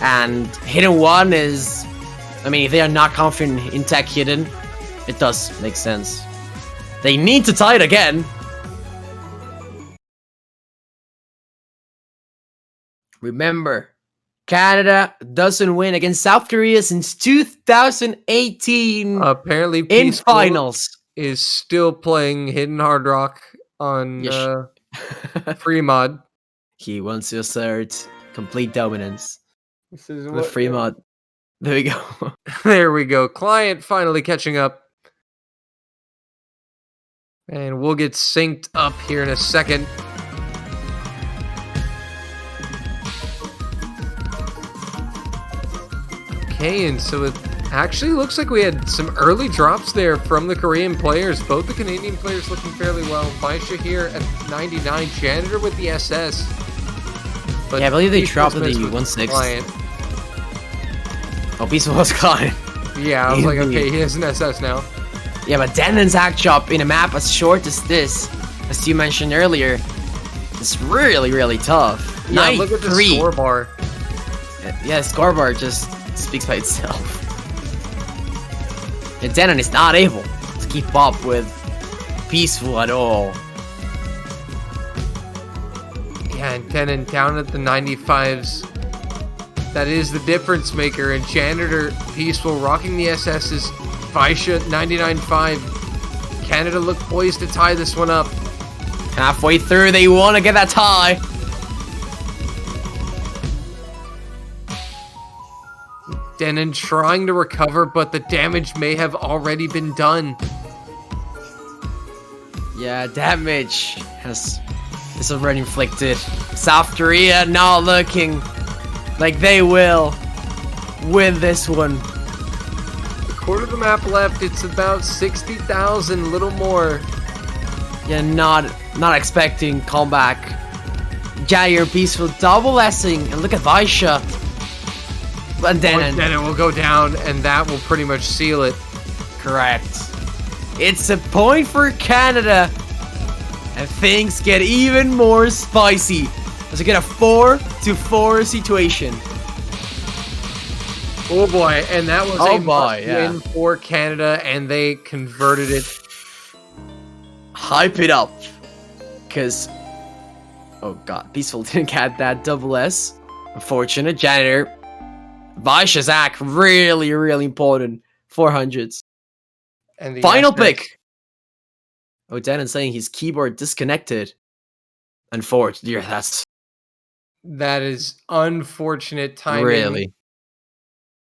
And Hidden 1 is... I mean, if they are not confident in Tech Hidden, it does make sense. They need to tie it again. Remember, Canada doesn't win against South Korea since 2018 Apparently, in Peaceful finals. is still playing Hidden Hard Rock on Yes. free mod. He wants to assert complete dominance This is with free mod. There we go. There we go. Client finally catching up. And we'll get synced up here in a second. Okay, and so it actually looks like we had some early drops there from the Korean players. Both the Canadian players looking fairly well. Baisha here at 99. Janitor with the SS. But Yeah, I believe they Peaceful's dropped the missed with 1/6. Client. Oh, Peaceful was Klein. Yeah, I was like, Indeed. okay, he has an SS now. Yeah, but Denon's act job in a map as short as this, as you mentioned earlier, is really, really tough. Yeah, look at the 93. score bar. Yeah, the scoreboard just speaks by itself. And Denon is not able to keep up with Peaceful at all. Yeah, and Tenon down at the 95s. That is the difference maker. And Janitor, Peaceful, rocking the SS's. Vaisha, 99.5. Canada look poised to tie this one up. Halfway through, they want to get that tie. Denon trying to recover, but the damage may have already been done. Yeah, damage is already inflicted. South Korea not looking like they will win this one. Quarter of the map left. It's about 60,000, little more. Yeah, not expecting comeback. Jair Peaceful double S-ing, and look at Vaisha. And then Denon will go down, and that will pretty much seal it. correct. It's a point for Canada, and things get even more spicy as we get a 4-4 situation. Oh boy, and that was Oh a boy, must yeah. win for Canada, and they converted it. Hype it up, because oh god, Peaceful didn't get that double S. Unfortunate. Janitor. Vaisha's act really, really important. 400s. And the Final SS pick. Oh, Denon's saying his keyboard disconnected. Unfortunate. Yeah, that's That is unfortunate timing. really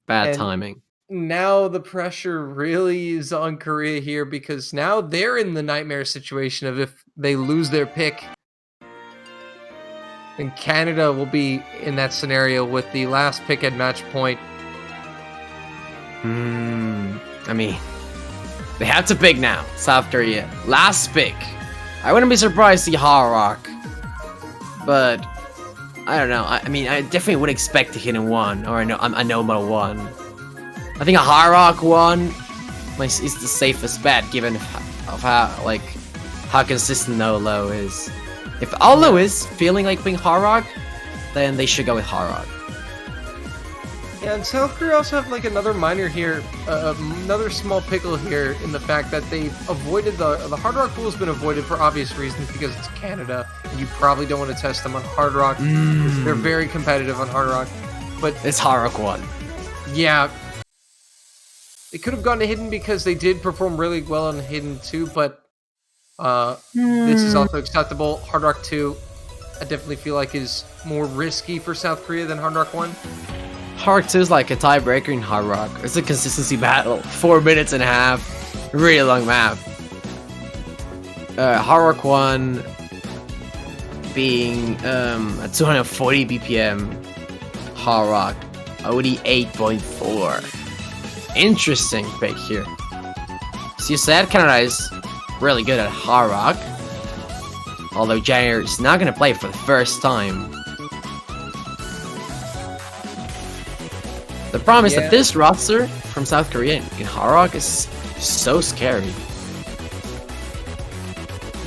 bad And timing. Now the pressure really is on Korea here because now they're in the nightmare situation of if they lose their pick, then Canada will be in that scenario with the last pick at match point. I mean, they have to pick now. South Korea. Last pick. I wouldn't be surprised to see Hard Rock. But I don't know. I mean, I definitely would expect a hidden one, or a Nomad one. I think a Hard Rock one is the safest bet, given of how consistent Olo is. If Olo is feeling like playing Hard Rock, then they should go with Hard Rock. Yeah, and South Korea also have like another minor here, another small pickle here in the fact that they've avoided the Hard Rock rule has been avoided for obvious reasons because it's Canada and you probably don't want to test them on Hard Rock. They're very competitive on Hard Rock, but It's Hard Rock 1. yeah, they could have gone to Hidden because they did perform really well on Hidden too, but this is also acceptable. Hard Rock 2, I definitely feel like is more risky for South Korea than Hard Rock 1. Hard Rock 2 is like a tiebreaker in Hard Rock. It's a consistency battle. 4 minutes and a half. Really long map. Hard Rock 1 being at 240 BPM. Hard Rock OD 8.4. Interesting pick here. So you said Canada is really good at Hard Rock. Although January is not going to play for the first time. The problem is that this roster from South Korea in Hard Rock is so scary.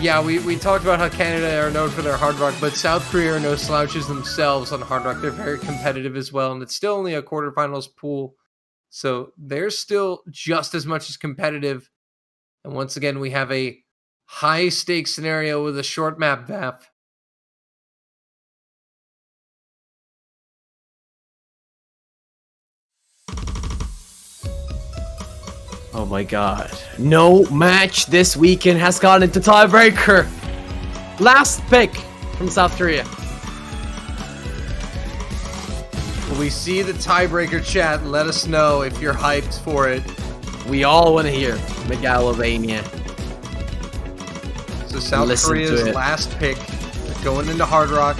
Yeah, we talked about how Canada are known for their Hard Rock, but South Korea are no slouches themselves on Hard Rock. They're very competitive as well, and it's still only a quarterfinals pool. So they're still just as much as competitive. And once again, we have a high-stakes scenario with a short map, VAP. Oh my god. No match this weekend has gone into tiebreaker. Last pick from South Korea. We see the tiebreaker chat. Let us know if you're hyped for it. We all want to hear Megalovania. So South Korea's last pick. They're going into Hard Rock.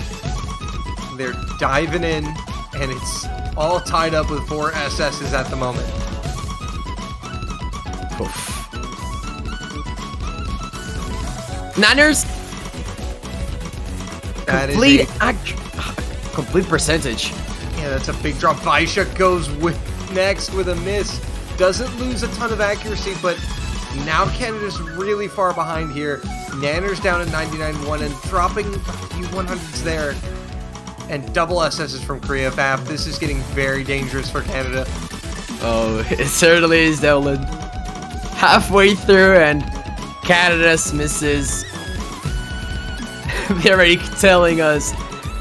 They're diving in, and it's all tied up with 4 SSs at the moment. Oof. Niners. That complete is complete percentage. Yeah, that's a big drop. Vaisha goes with next with a miss. Doesn't lose a ton of accuracy, but now Canada's really far behind here. Nanner's down at 99.1 and dropping a few 100s there. And double SSs from Korea. VAP, this is getting very dangerous for Canada. Oh, it certainly is, Dolan. Halfway through and Canada's misses. They're already telling us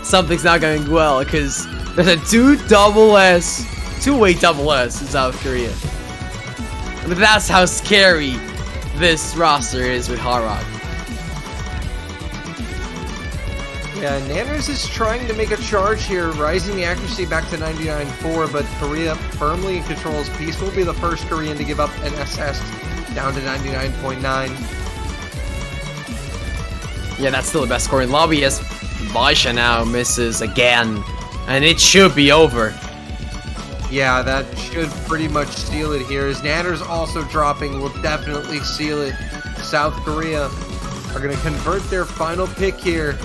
something's not going well because there's a two-way double S in South Korea. But that's how scary this roster is with Hard Rock. Yeah, Nanners is trying to make a charge here, rising the accuracy back to 99.4, but Korea firmly in control's piece will be the first Korean to give up an SS down to 99.9. Yeah, that's still the best score in lobby as Vaisha now misses again, and it should be over. Yeah, that should pretty much seal it here. As Nanner's also dropping will definitely seal it. South Korea are going to convert their final pick here.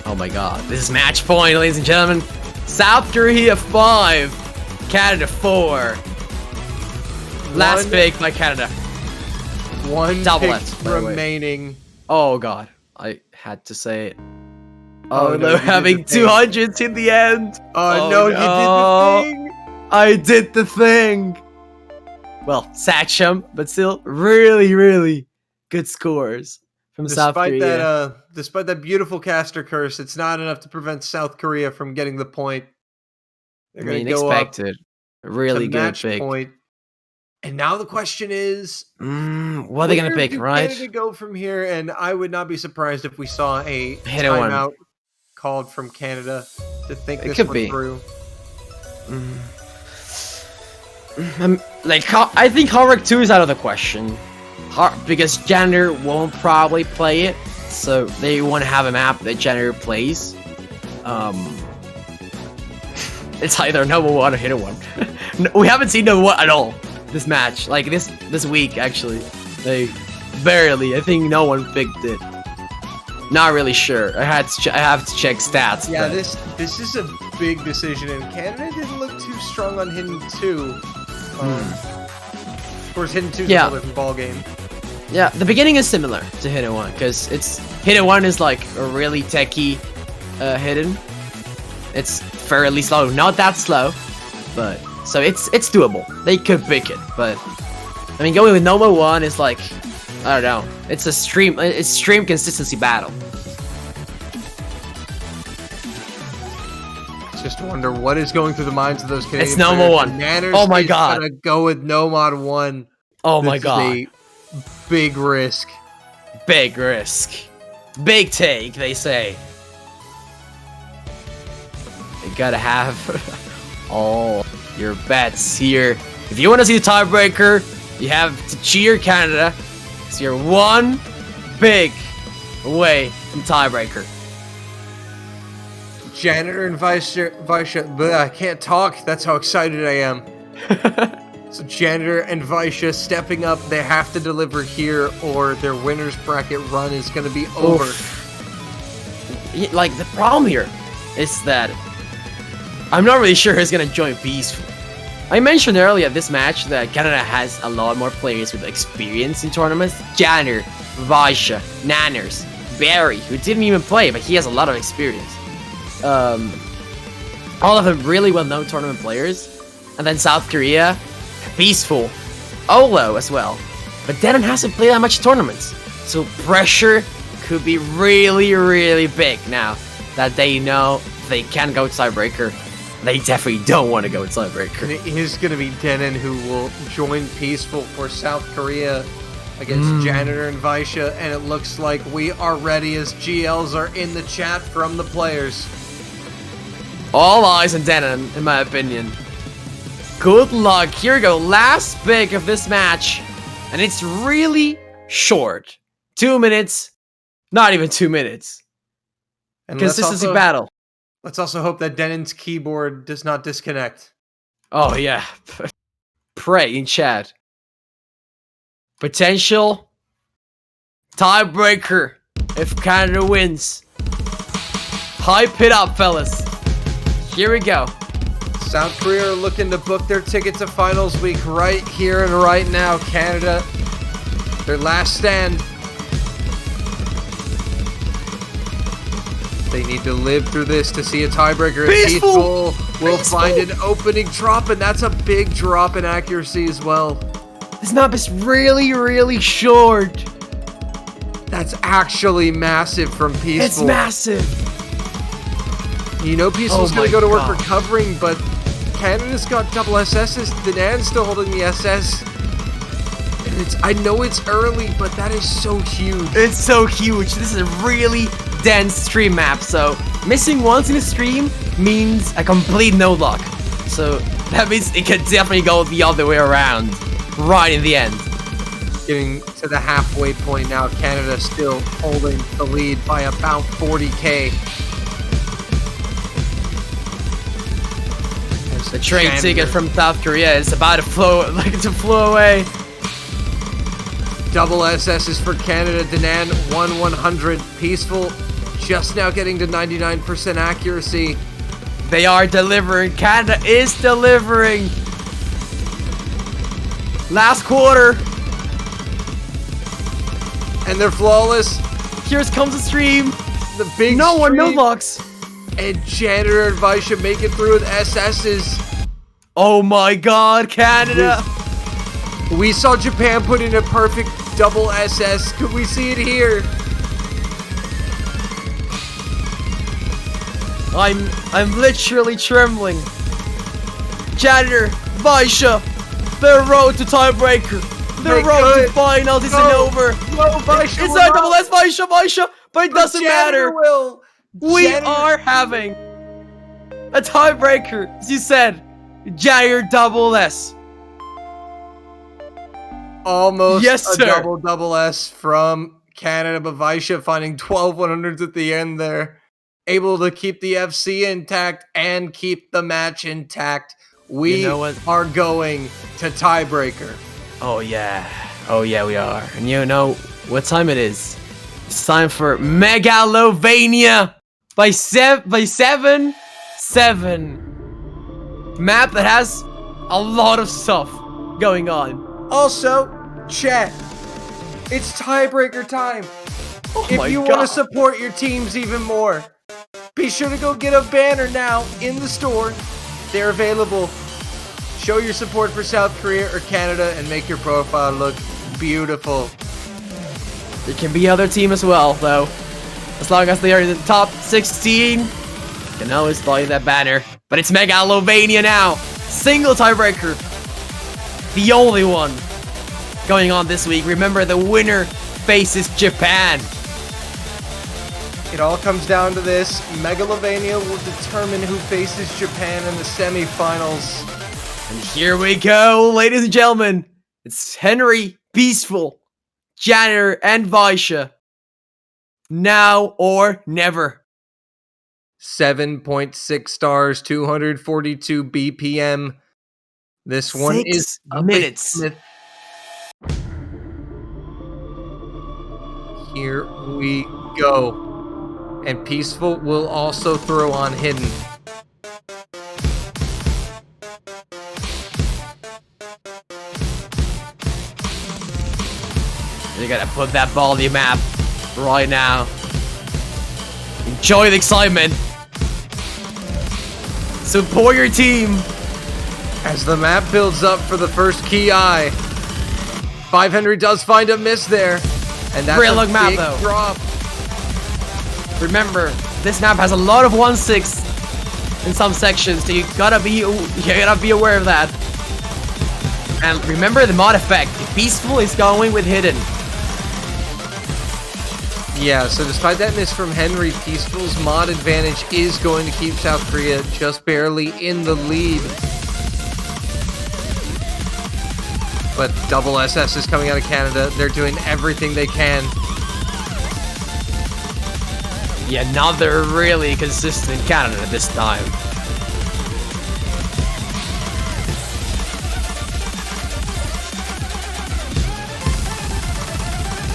Oh my god, this is match point, ladies and gentlemen. South Korea 5, Canada 4. Last pick by Canada. One double pick S, by the way. remaining. Oh god, I had to say it. Oh, Oh, no, no, you having did the thing. 200s in the end. Oh no, you did the thing. I did the thing. Well, Satcham, but still really, really good scores from South Korea. Despite that beautiful caster curse, it's not enough to prevent South Korea from getting the point. They're going to go expected. Really to good match pick. point. And now the question is, What are they gonna where pick, do right? Canada go from here? And I would not be surprised if we saw a Hidden one. timeout called from Canada to think It this could one be. through. I think Hard Rock 2 is out of the question. Because Janitor won't probably play it, so they want to have a map that Janitor plays. It's either number 1 or Hidden one. We haven't seen number 1 at all this match. Like this week, actually. They barely. I think no one picked it. Not really sure. I have to check stats. Yeah, but... this is a big decision, and Canada didn't look too strong on Hidden 2. Of course, Hidden 2 is a whole different ballgame. Yeah, the beginning is similar to Hidden 1, because Hidden 1 is like a really techy Hidden. It's fairly slow, not that slow, but so it's doable. They could pick it, but I mean, going with Noma 1 is like, I don't know. It's stream consistency battle. Just wonder what is going through the minds of those Canadian It's Noma players. 1. Nanners Oh my is god. Gonna go with Nomad 1. Oh my This god. is a big risk. Big risk. Big take, they say. You gotta have all your bets here. If you want to see the tiebreaker, you have to cheer Canada. So you're one big away from tiebreaker. Janitor and Vaisha, I can't talk. That's how excited I am. So Janitor and Vaisha stepping up. They have to deliver here, or their winner's bracket run is going to be over. Like, the problem here is that I'm not really sure who's going to join Peaceful. I mentioned earlier this match that Canada has a lot more players with experience in tournaments. Janitor, Vaisha, Nanners, Barry, who didn't even play, but he has a lot of experience. All of them really well-known tournament players. And then South Korea, Peaceful, Olo as well. But Denon hasn't played that much tournaments. So pressure could be really, really big now that they know they can go tiebreaker. They definitely don't want to go tiebreaker. And it is going to be Denon who will join Peaceful for South Korea against Janitor and Vaisha. And it looks like we are ready as GLs are in the chat from the players. All eyes on Denon, in my opinion. Good luck. Here we go. Last pick of this match. And it's really short. 2 minutes. Not even 2 minutes. And Consistency battle. Let's also hope that Denon's keyboard does not disconnect. Oh, yeah. Pray in chat. Potential tiebreaker if Canada wins. Hype it up, fellas. Here we go. South Korea are looking to book their ticket to finals week right here and right now. Canada, their last stand. They need to live through this to see a tiebreaker. Peaceful will find an opening drop, and that's a big drop in accuracy as well. This map is really, really short. That's actually massive from Peaceful. It's massive. You know Peaceful's going to go to work God. recovering, but Canada's got double SSs. Danan's still holding the SS. And I know it's early, but that is so huge. It's so huge. This is a really dense stream map, so missing once in a stream means a complete no luck. So that means it could definitely go the other way around, right in the end. Getting to the halfway point now, Canada still holding the lead by about 40k. The train ticket from South Korea is about to flow away. Double SSs for Canada. Danan 100. Peaceful just now getting to 99% accuracy. They are delivering. Canada is delivering. Last quarter. And they're flawless. Here comes the stream. The big no stream. no locks. And Janitor and Vaisha make it through with SSs. Oh my god, Canada. We saw Japan put in a perfect double SS. Could we see it here? I'm literally trembling. Janitor, Vaisha, the road to tiebreaker. The road to finals isn't over. No, Vaisha It's will not not. double S, Vaisha, but it doesn't Janitor matter. will. We Janitor- are having a tiebreaker, as you said. Janitor double S. Almost Yes, a sir. double S from Canada, but Vaisha finding 12 100s at the end there. Able to keep the FC intact and keep the match intact. We You know what? are going to tiebreaker. Oh yeah, we are. And you know what time it is? It's time for Megalovania by 7-7. Map that has a lot of stuff going on. Also, chat, it's tiebreaker time. Oh If my you God. want to support your teams even more, be sure to go get a banner now in the store. They're available. Show your support for South Korea or Canada and make your profile look beautiful. There can be other team as well, though. As long as they are in the top 16, you can always buy that banner. But it's Megalovania now. Single tiebreaker. The only one going on this week. Remember, the winner faces Japan. It all comes down to this. Megalovania will determine who faces Japan in the semifinals. And here we go, ladies and gentlemen. It's Henry, Peaceful, Janitor, and Vaisha. Now or never. 7.6 stars, 242 BPM. This one 6 is a minutes. behemoth. Here we go. And Peaceful will also throw on Hidden. You gotta put that ball on the map right now. Enjoy the excitement. Support your team. As the map builds up for the first key eye, 500 does find a miss there. And that's Real a look map, big though. drop. Remember, this map has a lot of 1/6 in some sections, so you gotta be aware of that. And remember the mod effect. If Peaceful is going with Hidden. Yeah, so despite that miss from Henry, Peaceful's mod advantage is going to keep South Korea just barely in the lead. But double SS is coming out of Canada. They're doing everything they can. Yeah, now they're really consistent Canada this time.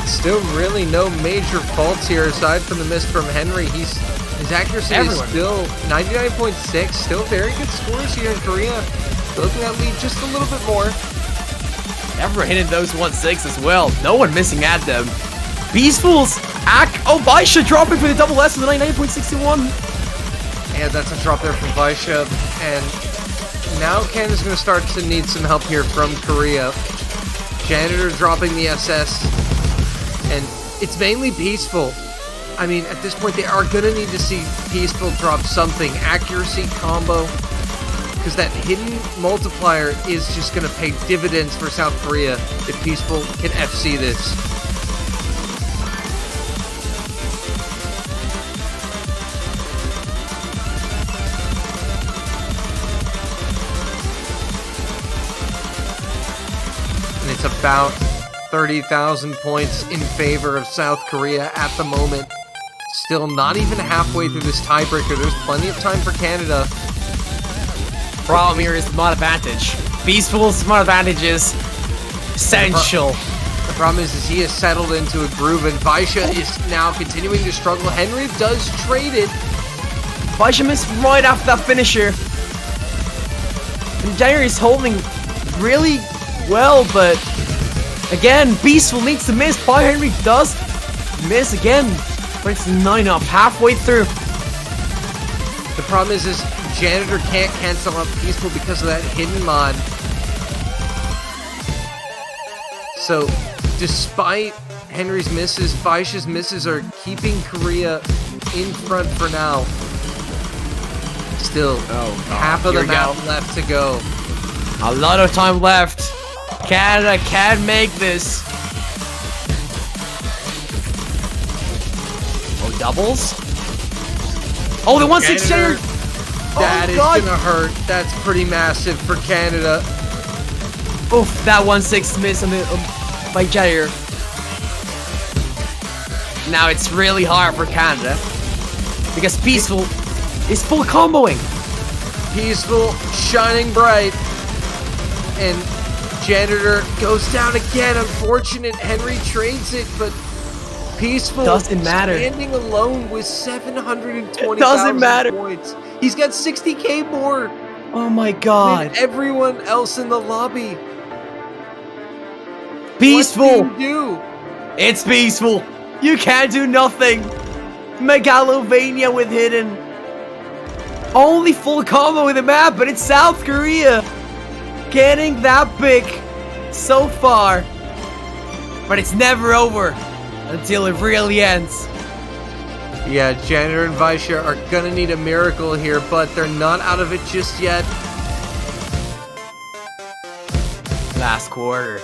Still really no major faults here aside from the miss from Henry. His accuracy is still 99.6. Still very good scores here in Korea. Looking at lead just a little bit more. Never hitting those 1/6 as well. No one missing at them. Peaceful's Oh, Vaisha dropping for the double S with the 99.61. And that's a drop there from Vaisha. And now Canada's going to start to need some help here from Korea. Janitor dropping the SS. And it's mainly Peaceful. I mean, at this point, they are going to need to see Peaceful drop something. Accuracy, combo. Because that hidden multiplier is just going to pay dividends for South Korea if Peaceful can FC this. And it's about 30,000 points in favor of South Korea at the moment. Still not even halfway through this tiebreaker. There's plenty of time for Canada. Problem here is the mod advantage. Peaceful's mod advantage is essential. The problem is he has settled into a groove, and Vaisha is now continuing to struggle. Henry does trade it. Vaisha missed right after that finisher. And January is holding really well, but again, Peaceful needs to miss. Henry does miss again, but it's 9 up halfway through. The problem is Janitor can't cancel out Peaceful because of that hidden mod. So, despite Henry's misses, Vaisha's misses are keeping Korea in front for now. Still, half of the map left to go. A lot of time left. Canada can make this. Oh, doubles? Oh, the 1/6 Janitor. That is gonna hurt. That's pretty massive for Canada. Oof, that 1/6 miss on the by Jair. Now it's really hard for Canada because Peaceful is full comboing. Peaceful, shining bright, and Janitor goes down again. Unfortunate. Henry trades it, but Peaceful Doesn't matter. standing alone with 720,000 Doesn't matter. points. He's got 60k more Oh my than god. everyone else in the lobby. Peaceful. What do you do? It's peaceful. You can't do nothing. Megalovania with hidden. Only full combo with the map, but it's South Korea. Getting that big so far. But it's never over until it really ends. Yeah, Janitor and Vaisha are gonna need a miracle here, but they're not out of it just yet. Last quarter.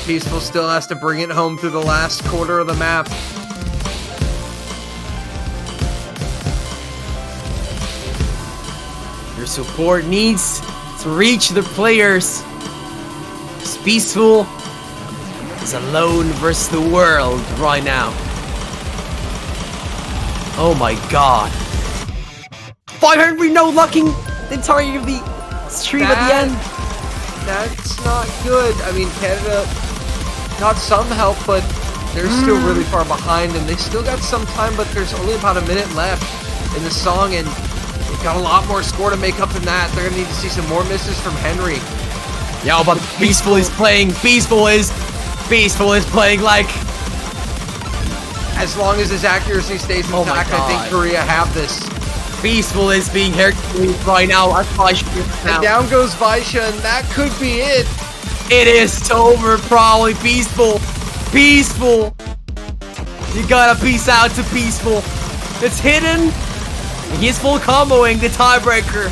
Peaceful still has to bring it home through the last quarter of the map. Your support needs to reach the players. It's Peaceful is alone versus the world right now. Oh my god. 500 no lucking the entirety of the stream at the end. That's not good. I mean, Canada got some help, but they're still really far behind, and they still got some time, but there's only about a minute left in the song, and they've got a lot more score to make up than that. They're gonna need to see some more misses from Henry. Yo, but Peaceful is playing. Peaceful is playing like. As long as his accuracy stays Oh my intact, I think God. Korea have this. Peaceful is being Hercules right now. I probably should do this now. And down goes Vaisha, and that could be it. It is over, probably. Peaceful. Peaceful. You gotta peace out to Peaceful. It's hidden. He's full comboing the tiebreaker.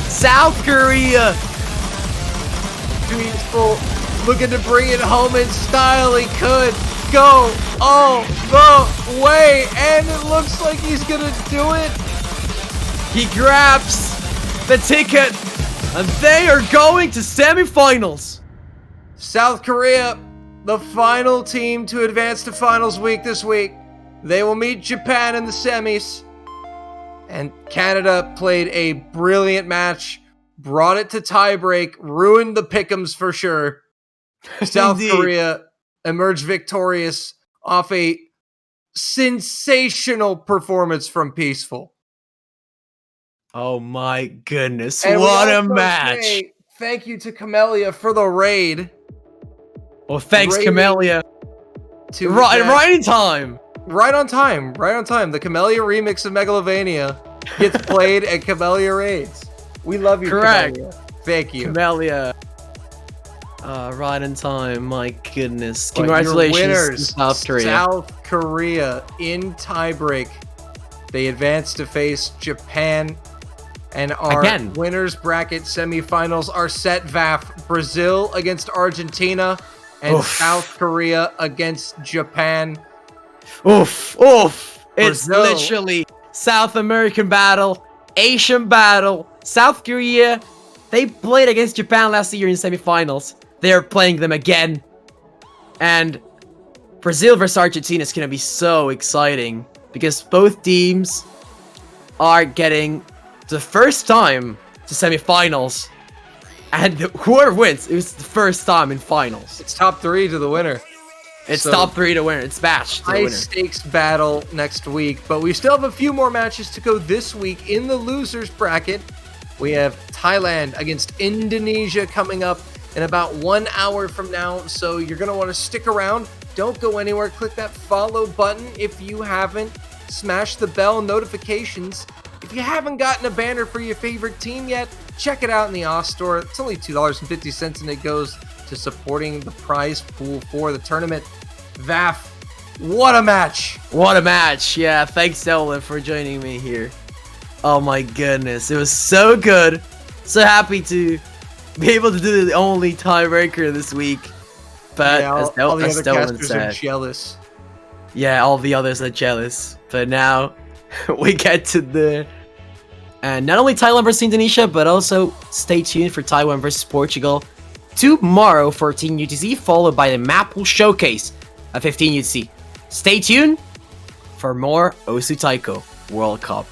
South Korea. Peaceful looking to bring it home in style. He could go all the way, and it looks like he's gonna do it. He grabs the ticket, and they are going to semifinals. South Korea, the final team to advance to finals week this week. They will meet Japan in the semis. And Canada played a brilliant match, brought it to tiebreak, ruined the pick'ems for sure. South Indeed. Korea emerged victorious off a sensational performance from Peaceful. Oh my goodness, And we what a also match. say thank you to Camellia for the raid. Well, thanks, Rating Camellia. To Right in time. Right on time. The Camellia remix of Megalovania gets played at Camellia Raids. We love you, Correct. Camellia. Thank you. Camellia. Right in time, my goodness. But your Congratulations winners, to South Korea. South Korea in tiebreak. They advance to face Japan. And our Again. winners bracket semifinals are set. VAF, Brazil against Argentina, and Oof. South Korea against Japan. Oof, oof. It's Brazil. literally South American battle, Asian battle, South Korea. They played against Japan last year in semifinals. They're playing them again. And Brazil versus Argentina is going to be so exciting because both teams are getting the first time to semifinals. And whoever wins, it was the first time in finals. It's top 3 to the winner. It's So- top 3 to win. It's match to the High winner. stakes battle next week, but we still have a few more matches to go this week in the losers bracket. We have Thailand against Indonesia coming up in about 1 hour from now, so you're going to want to stick around. Don't go anywhere. Click that follow button if you haven't. Smash the bell notifications. If you haven't gotten a banner for your favorite team yet, check it out in the Oz store. It's only $2.50 and it goes to supporting the prize pool for the tournament. VAF, what a match! What a match. Yeah, thanks, Ellen, for joining me here. Oh my goodness, it was so good. So happy to be able to do the only tiebreaker this week. But Yeah, as all the as other Dolan casters are said, jealous. yeah, all the others are jealous. But now we get to the... And not only Thailand versus Indonesia, but also stay tuned for Taiwan versus Portugal tomorrow, 14 UTC, followed by the map pool showcase at 15 UTC. Stay tuned for more Osu Taiko World Cup.